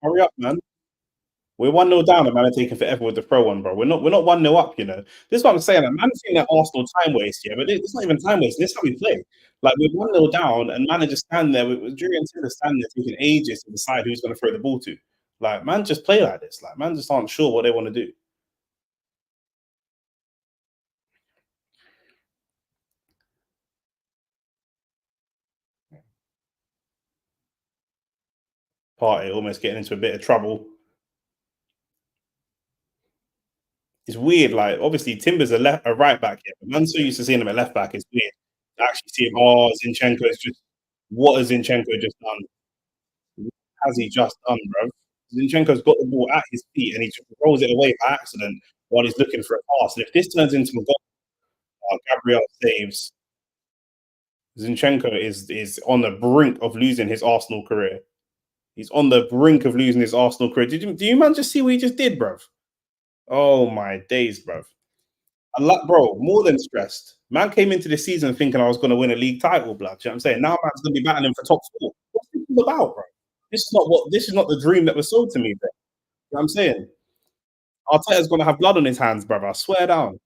Hurry up, man. We're 1-0 down and man are taking forever with the pro one, bro. We're not 1-0 up, you know. This is what I'm saying. Like, man saying that Arsenal time waste, yeah, but it's not even time waste. This is how we play. Like we're 1-0 down and man are just standing there with Julian Taylor standing there taking ages to decide who's gonna throw the ball to. Like man just play like this. Like man just aren't sure what they want to do. Party almost getting into a bit of trouble. It's weird. Like obviously Timber's a right back here, but man's so used to seeing him at left back. It's weird. To actually see him. Oh, Zinchenko is just what has Zinchenko just done? What has he just done, bro? Zinchenko's got the ball at his feet and he just rolls it away by accident while he's looking for a pass. And if this turns into a goal, Gabriel saves. Zinchenko is on the brink of losing his Arsenal career. He's on the brink of losing his Arsenal career. Do you man just see what he just did, bruv? Oh my days, bruv. A lot, bro, more than stressed. Man came into the season thinking I was going to win a league title, blood. You know what I'm saying? Now man's going to be battling for top four. What's this all about, bro? This is not the dream that was sold to me, bro. You know what I'm saying? Arteta's going to have blood on his hands, brother. I swear down.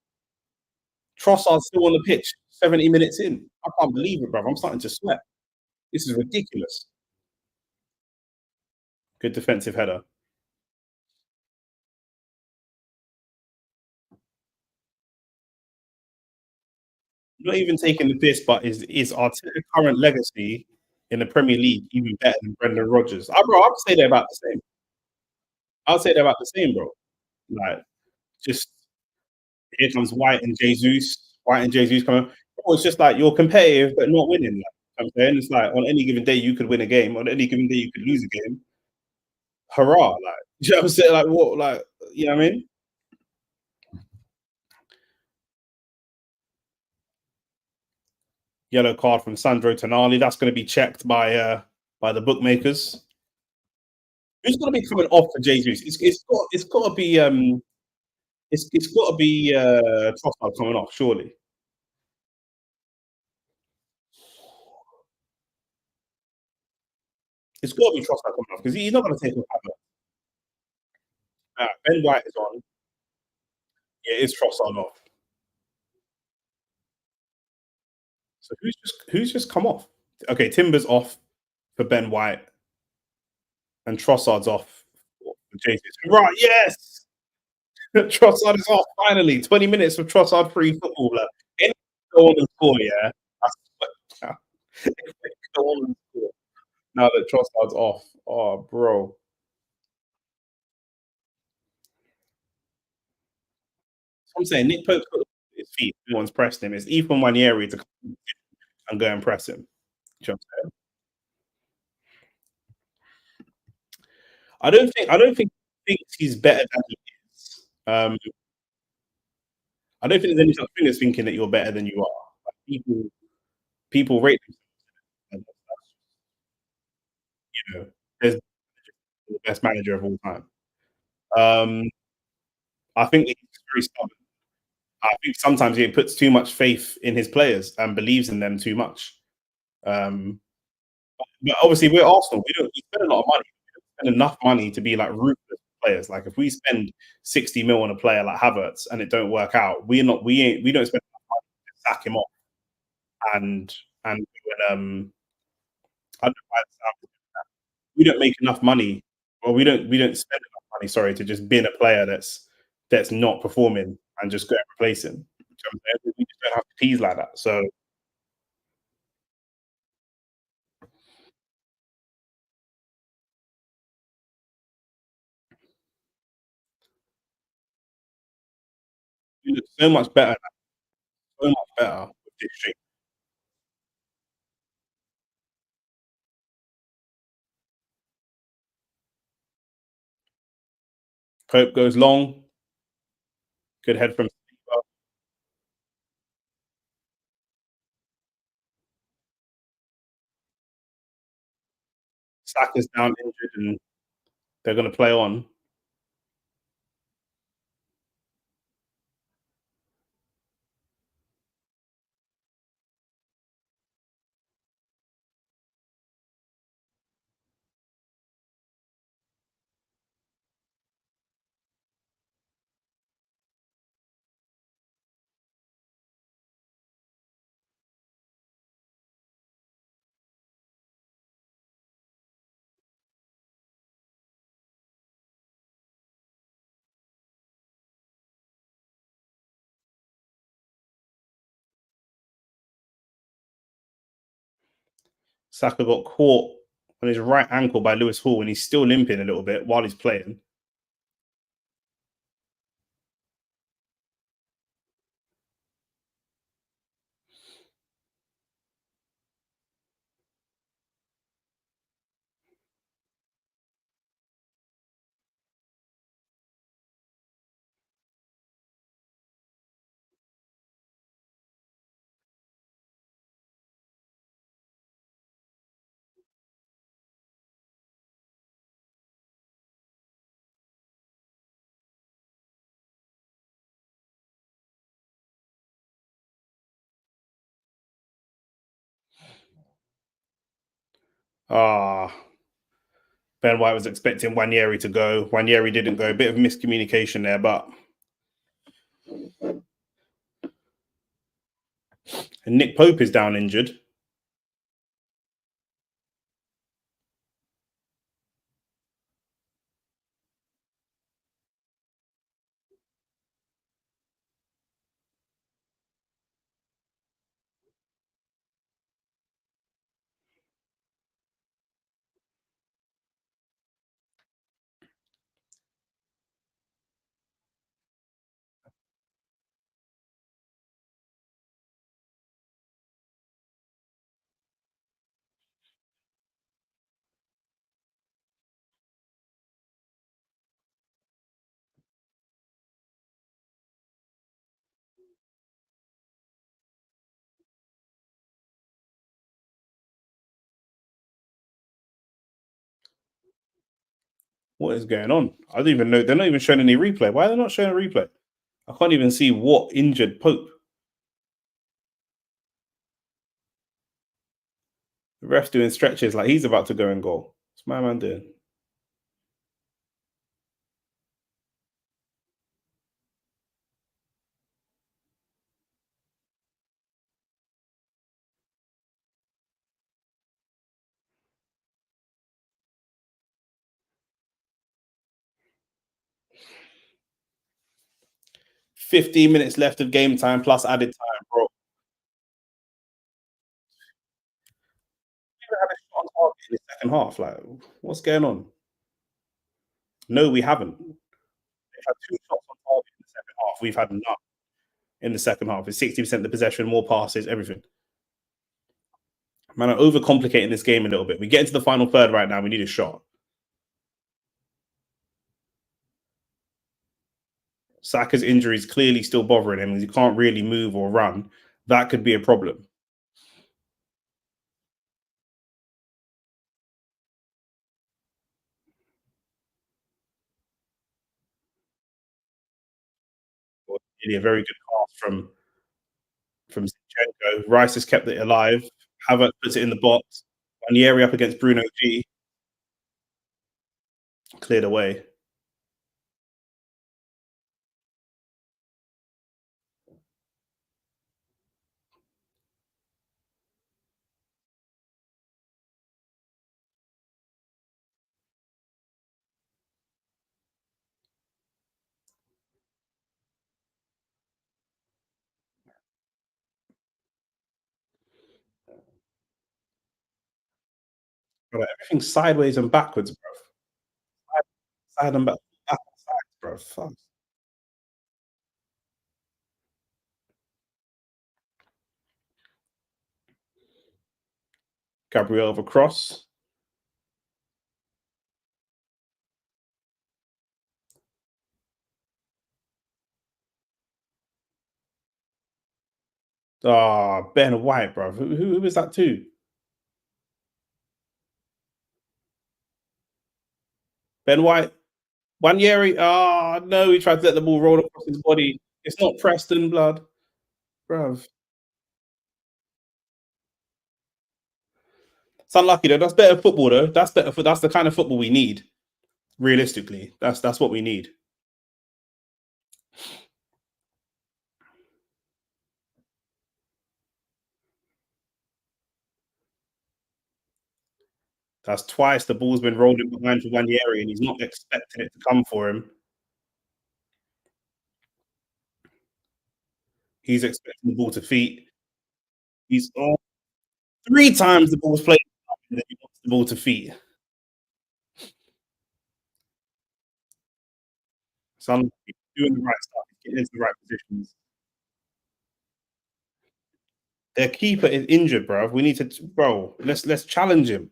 Trossard's still on the pitch, 70 minutes in. I can't believe it, brother. I'm starting to sweat. This is ridiculous. Good defensive header. Not even taking the piss, but is Arteta's current legacy in the Premier League even better than Brendan Rodgers? Bro, I'd say they're about the same. I'd say they're about the same, bro. Like, just here comes White and Jesus. White and Jesus coming. Bro, it's just like you're competitive but not winning. Like, I'm saying it's like on any given day you could win a game. On any given day you could lose a game. Hurrah! Like, you know what I'm saying? Like what? Like you know what I mean? Yellow card from Sandro Tonali. That's going to be checked by the bookmakers. Who's going to be coming off for Jesus? It's got to be it's got to be Trossard coming off surely. It's got to be Trossard coming off because he's not going to take off. Ben White is on. Yeah, it's Trossard off. So who's just come off? Okay, Timber's off for Ben White and Trossard's off for Jesus. Right, yes. Trossard is off finally. 20 minutes of Trossard free football. Like, any go on and score, yeah. Go on and score. Now that Trossard's off. Oh, bro. So I'm saying Nick Pope's got his feet. No one's pressed him. It's Ethan Wanieri to come and go and press him. You know I don't think he thinks he's better than he is. I don't think there's any such thing as thinking that you're better than you are. Like, people rate themselves, you know. There's the best manager of all time. Um, I think he's very stubborn. I think sometimes he puts too much faith in his players and believes in them too much. Um, but obviously, we're Arsenal. We spend a lot of money. We don't spend enough money to be like ruthless players. Like if we spend 60 mil on a player like Havertz and it don't work out, we don't spend enough money to sack him off and I don't know why it sounds, we don't make enough money, or we don't spend enough money. Sorry, to just bin a player that's not performing and just go and replace him. You know what I'm saying? We just don't have P's like that. So we look so much better, so much better with this shape. Pope goes long, good head from Saka's down injured, and they're going to play on. Saka got caught on his right ankle by Lewis Hall, and he's still limping a little bit while he's playing. Ah, Ben White was expecting Wanyeri to go. Wanyeri didn't go. A bit of miscommunication there, but and Nick Pope is down injured. What is going on? I don't even know. They're not even showing any replay. Why are they not showing a replay? I can't even see what injured Pope. The ref's doing stretches like he's about to go and goal. What's my man doing? 15 minutes left of game time plus added time, bro. We never had a shot on target in the second half. Like, what's going on? No, we haven't. They've had two shots on target in the second half. We've had none in the second half. It's 60% of the possession, more passes, everything. Man, I'm overcomplicating this game a little bit. We get into the final third right now. We need a shot. Saka's injury is clearly still bothering him. He can't really move or run. That could be a problem. Really a very good pass from Zinchenko. Rice has kept it alive. Havertz puts it in the box. Ranieri up against Bruno G. Cleared away. Bro, everything's sideways and backwards, bro. Side and back, bro. Fuck. Gabriel over cross. Ah, Ben White, bro. Who is that too? Ben White. Wanyeri. Ah, no, he tried to let the ball roll across his body. It's not Preston blood, bruv. It's unlucky though. That's better football though. That's better for that's the kind of football we need. Realistically, that's what we need. That's twice the ball's been rolled in behind for Wanyeri, and he's not expecting it to come for him. He's expecting the ball to feet. He's oh, three times the ball's played, and then he wants the ball to feet. So I'm doing the right stuff, getting into the right positions. Their keeper is injured, bro. We need to, bro. Let's challenge him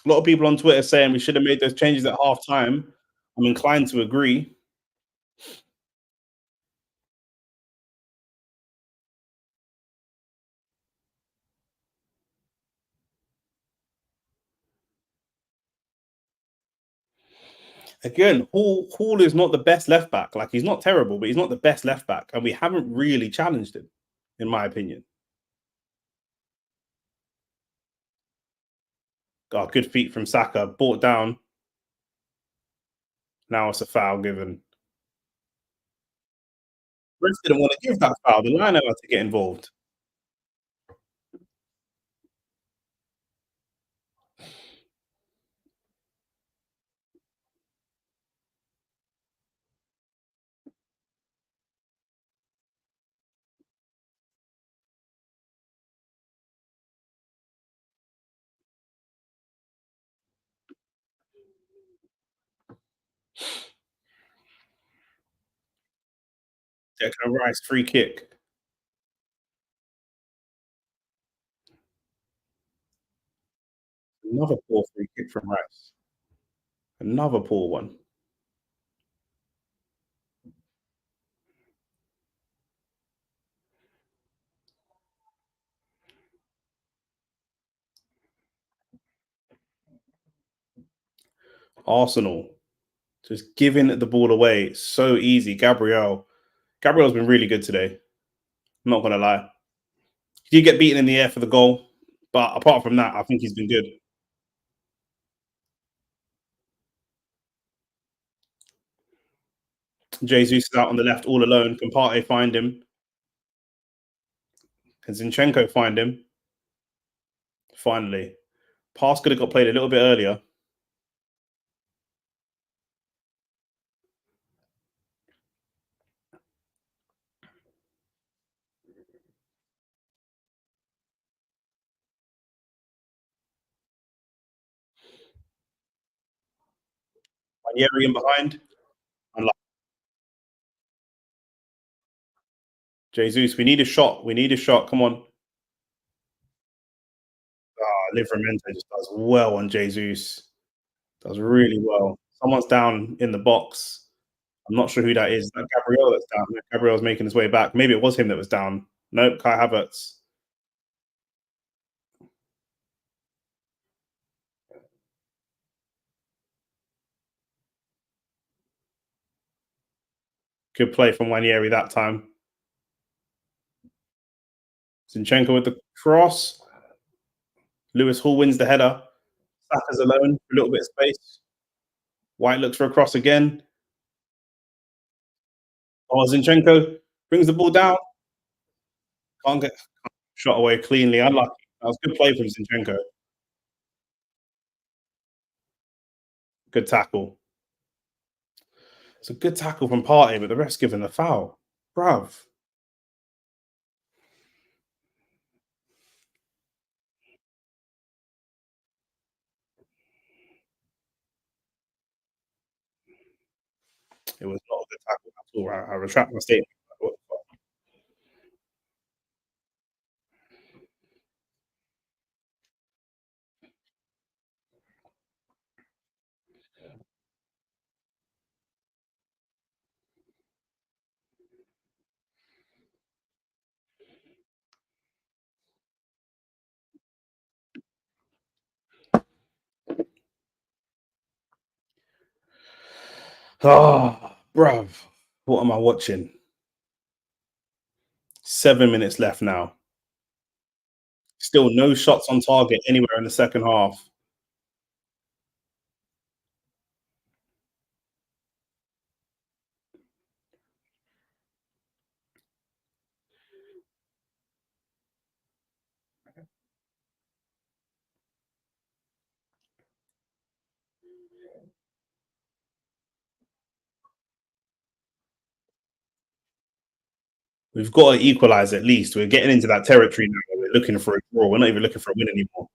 a lot of people on Twitter saying we should have made those changes at half time. I'm inclined to agree. Again, Hall is not the best left back. Like he's not terrible, but he's not the best left back, and we haven't really challenged him, in my opinion. Oh, good feet from Saka, brought down. Now it's a foul given. Ref didn't want to give that foul. The line had to get involved. Declan Rice, free kick. Another poor free kick from Rice. Another poor one. Arsenal just giving the ball away so easy. Gabriel's been really good today. I'm not gonna lie. He did get beaten in the air for the goal, but apart from that, I think he's been good. Jesus is out on the left all alone. Can Partey find him? Can Zinchenko find him? Finally. Pass could have got played a little bit earlier. Ranieri in behind. Unlucky. Jesus, we need a shot. We need a shot. Come on. Livramento just does well on Jesus. Does really well. Someone's down in the box. I'm not sure who that is. Is that Gabriel that's down? No, Gabriel's making his way back. Maybe it was him that was down. Nope, Kai Havertz. Good play from Wanieri that time. Zinchenko with the cross. Lewis Hall wins the header. Saka's alone, a little bit of space. White looks for a cross again. Oh, Zinchenko brings the ball down. Can't get shot away cleanly. Unlucky. That was good play from Zinchenko. Good tackle. It's a good tackle from Partey, but the ref's given the foul. Bruv. It was not a good tackle at all. I retract my statement. Oh, bruv. What am I watching? 7 minutes left now. Still no shots on target anywhere in the second half. We've got to equalise at least. We're getting into that territory now where we're looking for a draw. We're not even looking for a win anymore.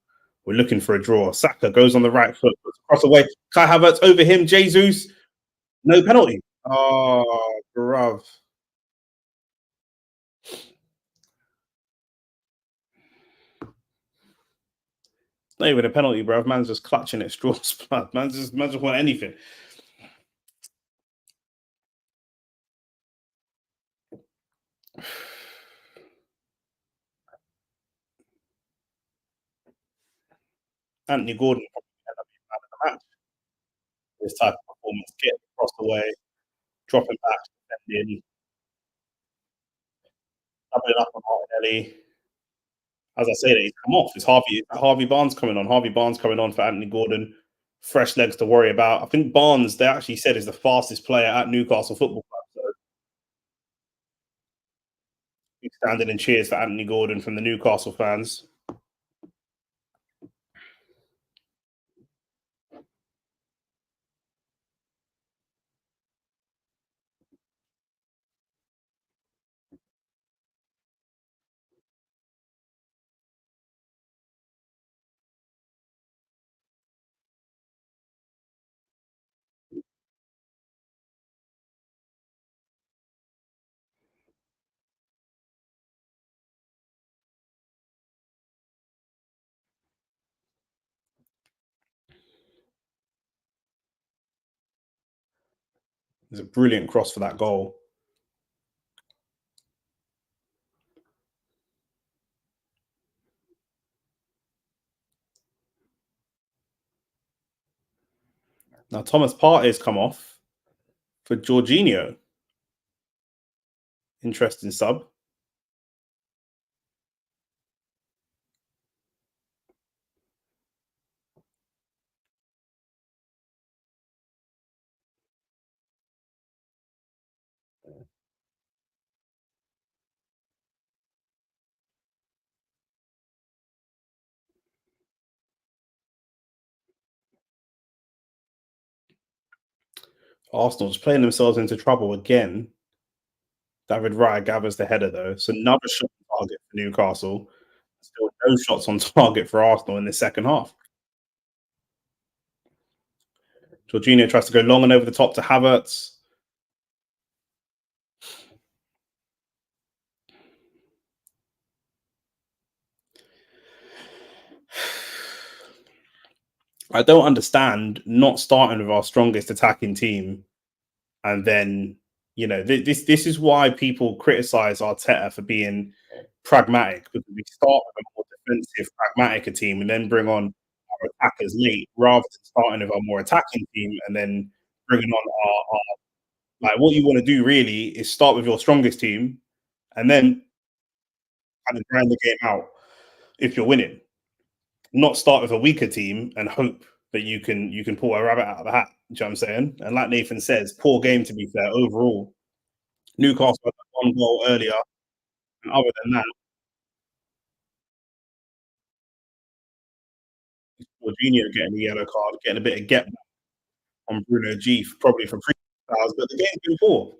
We're looking for a draw. Saka goes on the right foot, puts across away. Kai Havertz over him. Jesus. No penalty. Oh, bruv. Not even a penalty, bruv. Man's just clutching at straws. Man's just want anything. Anthony Gordon probably end up being man of the match. This type of performance, getting across the way, dropping back, defending, doubling up on Martinelli. As I say that, he's come off. It's Harvey Barnes coming on. Harvey Barnes coming on for Anthony Gordon. Fresh legs to worry about. I think Barnes, they actually said, is the fastest player at Newcastle Football Club. So big standing and cheers for Anthony Gordon from the Newcastle fans. It's a brilliant cross for that goal. Now Thomas Partey's come off for Jorginho. Interesting sub. Arsenal's playing themselves into trouble again. David Raya gathers the header though. So another shot on target for Newcastle. Still no shots on target for Arsenal in the second half. Jorginho tries to go long and over the top to Havertz. I don't understand not starting with our strongest attacking team and then this is why people criticize Arteta for being pragmatic because we start with a more defensive, pragmatic a team and then bring on our attackers late rather than starting with a more attacking team and then bringing on our like what you want to do really is start with your strongest team and then kind of grind the game out if you're winning. Not start with a weaker team and hope that you can pull a rabbit out of the hat. Do you know what I'm saying? And like Nathan says, poor game to be fair overall. Newcastle had one goal earlier, and other than that, Jorginho getting the yellow card, getting a bit of get back on Bruno G probably for pre-hours, but the game's been poor.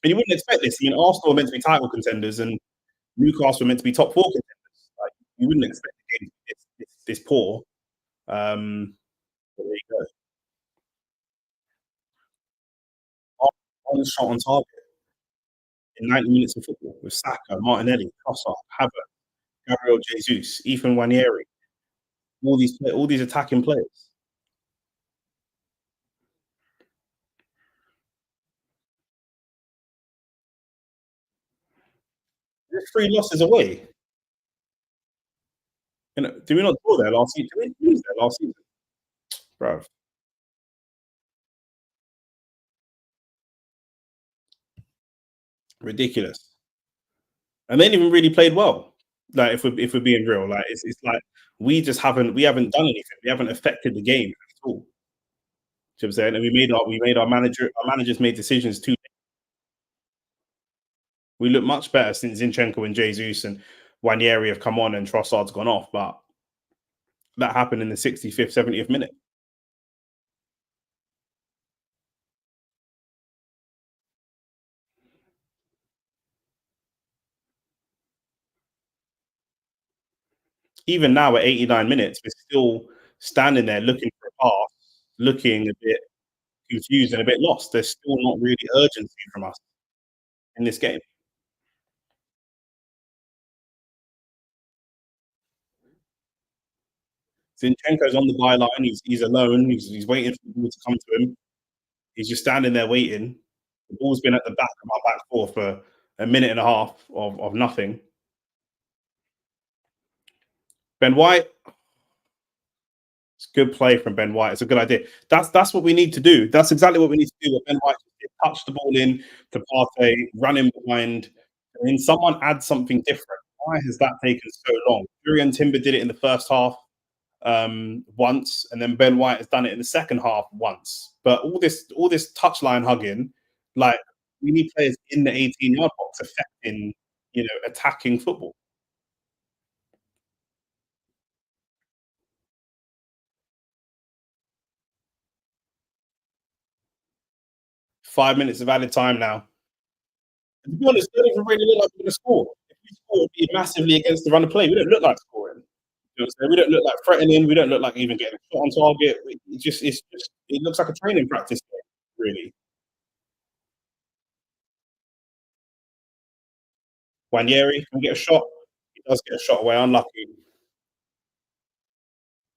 And you wouldn't expect this. I mean, Arsenal are meant to be title contenders and Newcastle are meant to be top four contenders. Like, you wouldn't expect the game to be this poor. But there you go. On shot on target in 90 minutes of football with Saka, Martinelli, Trossard, Havertz, Gabriel Jesus, Ethan Wanieri, all these attacking players. There's three losses away. Did we not draw there last season? Did we lose there last season, bro? Ridiculous. And they didn't even really played well. Like if we're being real, like it's like we haven't done anything. We haven't affected the game at all. Do you know what I'm saying? And we made our managers made decisions too. We look much better since Zinchenko and Jesus and Wanieri have come on and Trossard's gone off, but that happened in the 65th, 70th minute. Even now at 89 minutes, we're still standing there looking for a pass, looking a bit confused and a bit lost. There's still not really urgency from us in this game. Zinchenko's on the byline. He's alone. He's waiting for the ball to come to him. He's just standing there waiting. The ball's been at the back of our back four for a minute and a half of nothing. Ben White, it's good play from Ben White. It's a good idea. That's what we need to do. That's exactly what we need to do. Ben White touch the ball in to Partey, run in behind. I mean, someone add something different. Why has that taken so long? Jurian Timber did it in the first half once, and then Ben White has done it in the second half once. But all this touchline hugging, like we need players in the 18-yard box affecting, attacking football. 5 minutes of added time now. And to be honest, we don't even really look like we're going to score. If we score, it'd be massively against the run of play. We don't look like scoring. You know what I'm saying? We don't look like threatening. We don't look like even getting a shot on target. It looks like a training practice game, really. Wanieri can get a shot. He does get a shot away, unlucky.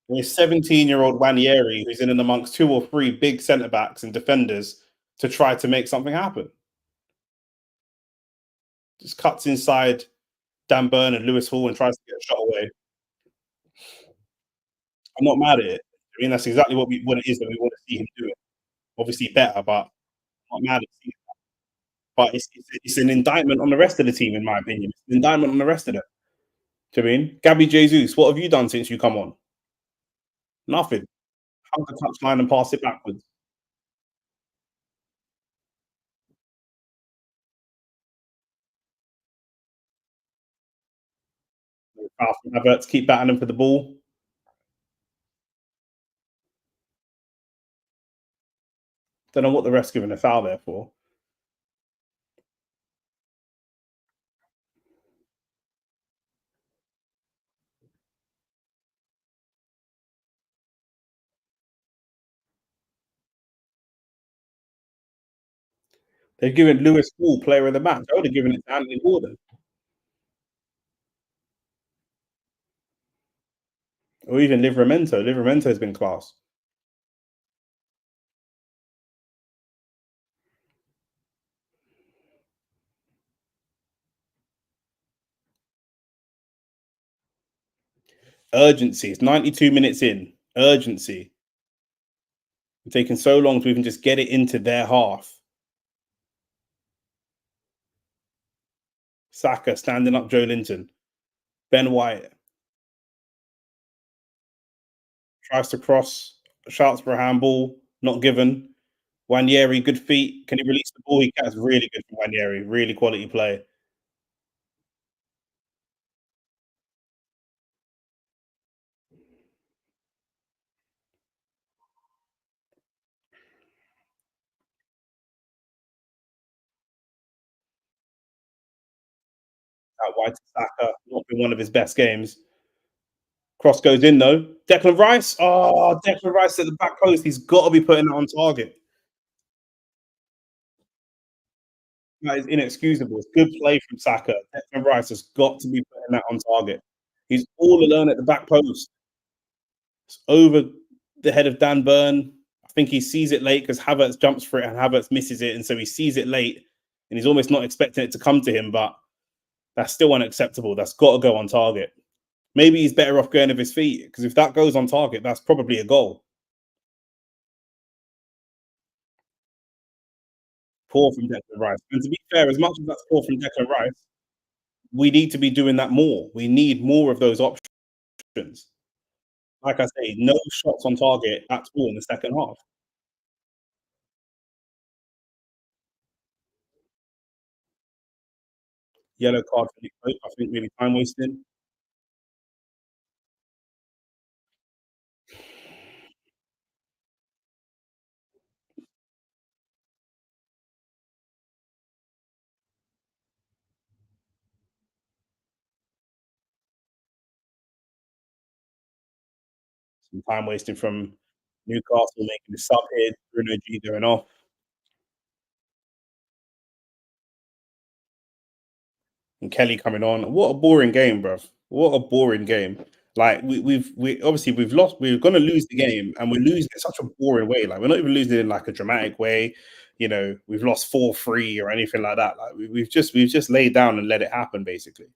And it's 17-year-old Wanieri who's in and amongst two or three big centre backs and defenders to try to make something happen. Just cuts inside Dan Burn and Lewis Hall and tries to get a shot away. I'm not mad at it. I mean, that's exactly what it is that we want to see him doing. Obviously better, but I'm not mad at it. But it's an indictment on the rest of the team, in my opinion. It's an indictment on the rest of them. Do you know what I mean? Gabby Jesus, what have you done since you come on? Nothing. Hug the touchline and pass it backwards. Havertz keep batting them for the ball. Don't know what the ref's giving a foul there for. They've given Lewis Hall player of the match. I would have given it to Anthony Gordon. Or even Livramento. Livramento has been class. Urgency. It's 92 minutes in. Urgency. It's taking so long to even just get it into their half. Saka standing up Joe Linton. Ben White tries to cross, shouts for a handball, not given. Wanyeri, good feet. Can he release the ball? He can. It's really good for Wanyeri. Really quality play. Out wide to Saka. Not been one of his best games. Cross goes in though. Declan Rice. Oh, Declan Rice at the back post. He's got to be putting that on target. That is inexcusable. It's good play from Saka. Declan Rice has got to be putting that on target. He's all alone at the back post. It's over the head of Dan Burn. I think he sees it late because Havertz jumps for it and Havertz misses it. And so he sees it late and he's almost not expecting it to come to him, but that's still unacceptable. That's got to go on target. Maybe he's better off going with his feet because if that goes on target, that's probably a goal. Poor from Declan Rice. And to be fair, as much as that's poor from Declan Rice, we need to be doing that more. We need more of those options. Like I say, no shots on target at all in the second half. Yellow card for Nick Pope. I think maybe time wasting. Some time wasting from Newcastle making the sub here. Bruno G going off. And Kelly coming on. What a boring game, bruv. What a boring game. Like we obviously we've lost. We're gonna lose the game, and we're losing in such a boring way. Like we're not even losing in like a dramatic way. You know, we've lost 4-3 or anything like that. Like we've just laid down and let it happen. Basically,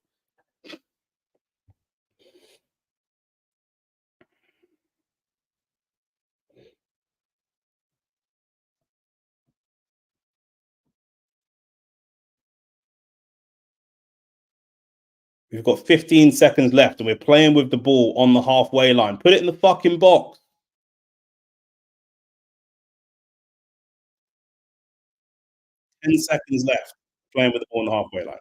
we've got 15 seconds left, and we're playing with the ball on the halfway line. Put it in the fucking box. 10 seconds left. Playing with the ball on the halfway line.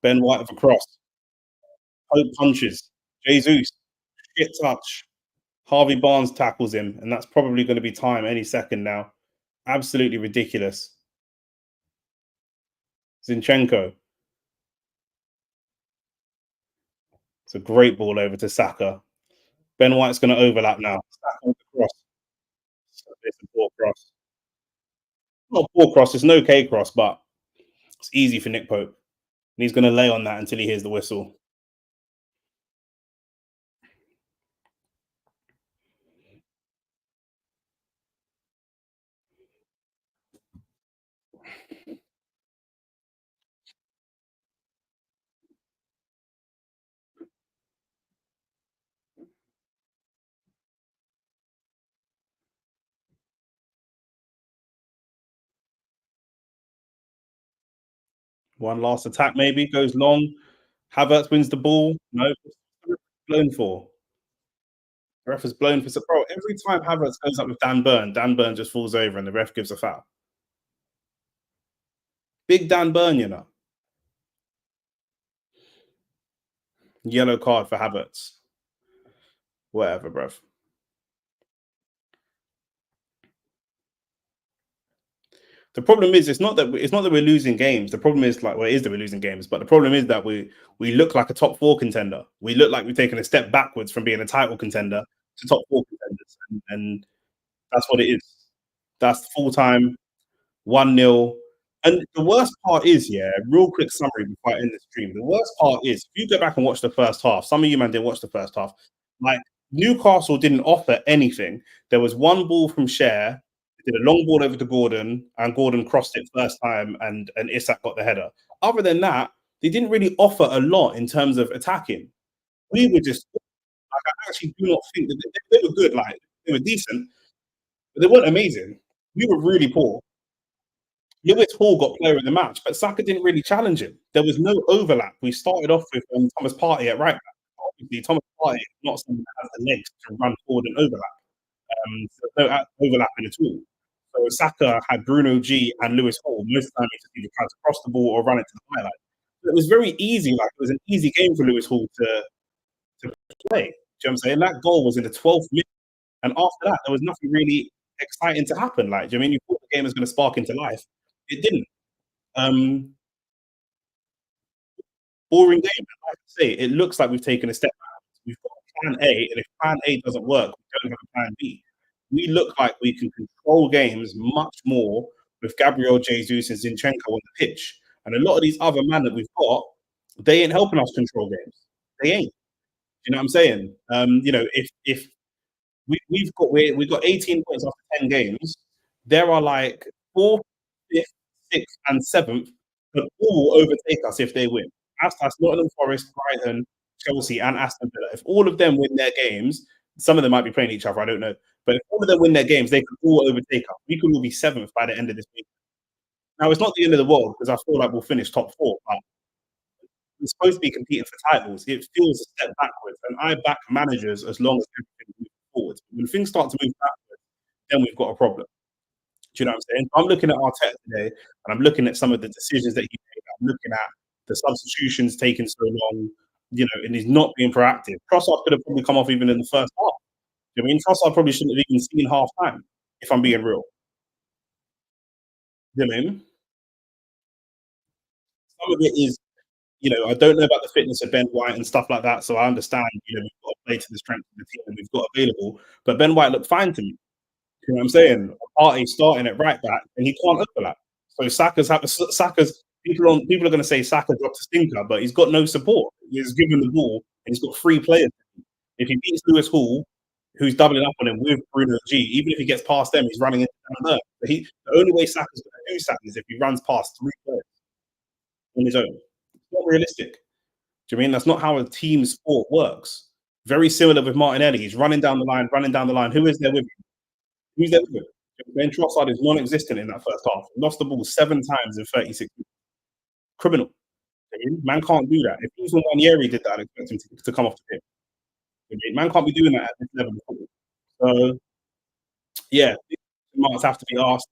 Ben White with a cross. Hope punches. Jesus. Shit touch. Harvey Barnes tackles him, and that's probably going to be time any second now. Absolutely ridiculous. Zinchenko. It's a great ball over to Saka. Ben White's going to overlap now. Saka with the cross. It's a poor cross. Not a poor cross. It's an okay cross, but it's easy for Nick Pope. And he's going to lay on that until he hears the whistle. One last attack, maybe goes long. Havertz wins the ball. No, blown for. The ref is blown for. Bro, every time Havertz goes up with Dan Burn just falls over and the ref gives a foul. Big Dan Burn, you know. Yellow card for Havertz. Whatever, bruv. The problem is it's not that we're losing games. The problem is like well, it is that we're losing games, but the problem is that we look like a top four contender. We look like we've taken a step backwards from being a title contender to top four contenders, and that's what it is. That's full time 1-0. And the worst part is, yeah, real quick summary before I end the stream. The worst part is, if you go back and watch the first half, some of you man didn't watch the first half. Like Newcastle didn't offer anything. There was one ball from Cher, did a long ball over to Gordon, and Gordon crossed it first time, and Isak got the header. Other than that, they didn't really offer a lot in terms of attacking. We were just like, I actually do not think that they were good. Like they were decent, but they weren't amazing. We were really poor. Lewis Hall got player of the match, but Saka didn't really challenge him. There was no overlap. We started off with Thomas Partey at right back. Obviously, Thomas Partey is not someone that has the legs to run forward and overlap. So no overlapping at all. So Saka had Bruno G and Lewis Hall. Most of the time, he just either tried to cross the ball or run it to the highlight. So it was very easy. Like it was an easy game for Lewis Hall to play. Do you know what I'm saying? That goal was in the 12th minute, and after that, there was nothing really exciting to happen. Like, do you know what I mean? You thought the game was going to spark into life. It didn't. Um, Boring game. Like I say, it looks like we've taken a step back. We've got plan A, and if plan A doesn't work, we don't have a plan B. We look like we can control games much more with Gabriel Jesus and Zinchenko on the pitch. And a lot of these other men that we've got, they ain't helping us control games. They ain't. Do you know what I'm saying? If we've got 18 points after 10 games. There are like fourth, fifth, sixth, and seventh that all overtake us if they win. That's Nottingham Forest, Brighton, Chelsea, and Aston Villa. If all of them win their games, some of them might be playing each other. I don't know, but if all of them win their games, they could all overtake us. We could all be seventh by the end of this week. Now it's not the end of the world because I feel like we'll finish top four, but we're supposed to be competing for titles. It feels a step backwards, and I back managers as long as everything moves forward. When things start to move backwards, then we've got a problem. Do you know what I'm saying? I'm looking at Arteta today, and I'm looking at some of the decisions that he made. I'm looking at the substitutions taking so long, and he's not being proactive. Trossard could have probably come off even in the first half. Do you know what I mean? Trossard probably shouldn't have even seen half time, if I'm being real. Do you know what I mean? Some of it is, I don't know about the fitness of Ben White and stuff like that, so I understand, we've got to play to the strength of the team that we've got available. But Ben White looked fine to me. You know what I'm saying? Partey starting at right back, and he can't overlap. So Saka's people are going to say Saka dropped a stinker, but he's got no support. He's given the ball, and he's got three players. If he beats Lewis Hall, who's doubling up on him with Bruno G, even if he gets past them, he's running into them there. The only way Saka's going to do something is if he runs past three players on his own. It's not realistic. Do you mean that's not how a team sport works? Very similar with Martinelli. He's running down the line, running down the line. Who is there with him? Who's there with him? Ben Trossard is non-existent in that first half. Lost the ball 7 times in 36 minutes. Criminal. I mean, man can't do that. If he was on Ranieri did that, I'd expect him to come off the pitch. I mean, man can't be doing that at this level of football. So, yeah, demands have to be asked.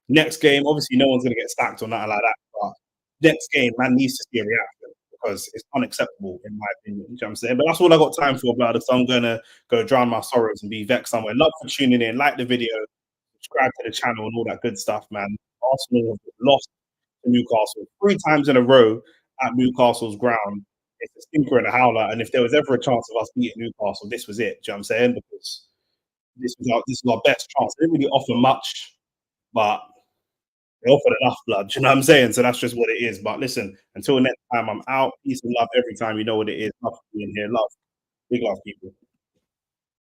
Next game, obviously, no one's going to get sacked or nothing like that. But next game, man needs to see a reaction because it's unacceptable, in my opinion. You know what I'm saying? But that's all I got time for, brother. So I'm going to go drown my sorrows and be vexed somewhere. Love for tuning in. Like the video, subscribe to the channel and all that good stuff, man. Arsenal have lost to Newcastle 3 times in a row at Newcastle's ground. It's a stinker and a howler. And if there was ever a chance of us beating Newcastle, this was it. Do you know what I'm saying? Because this was our best chance. They didn't really offer much, but they offered enough blood. Do you know what I'm saying? So that's just what it is. But listen, until next time, I'm out. Peace and love every time. You know what it is. Love being here. Love. Big love, people.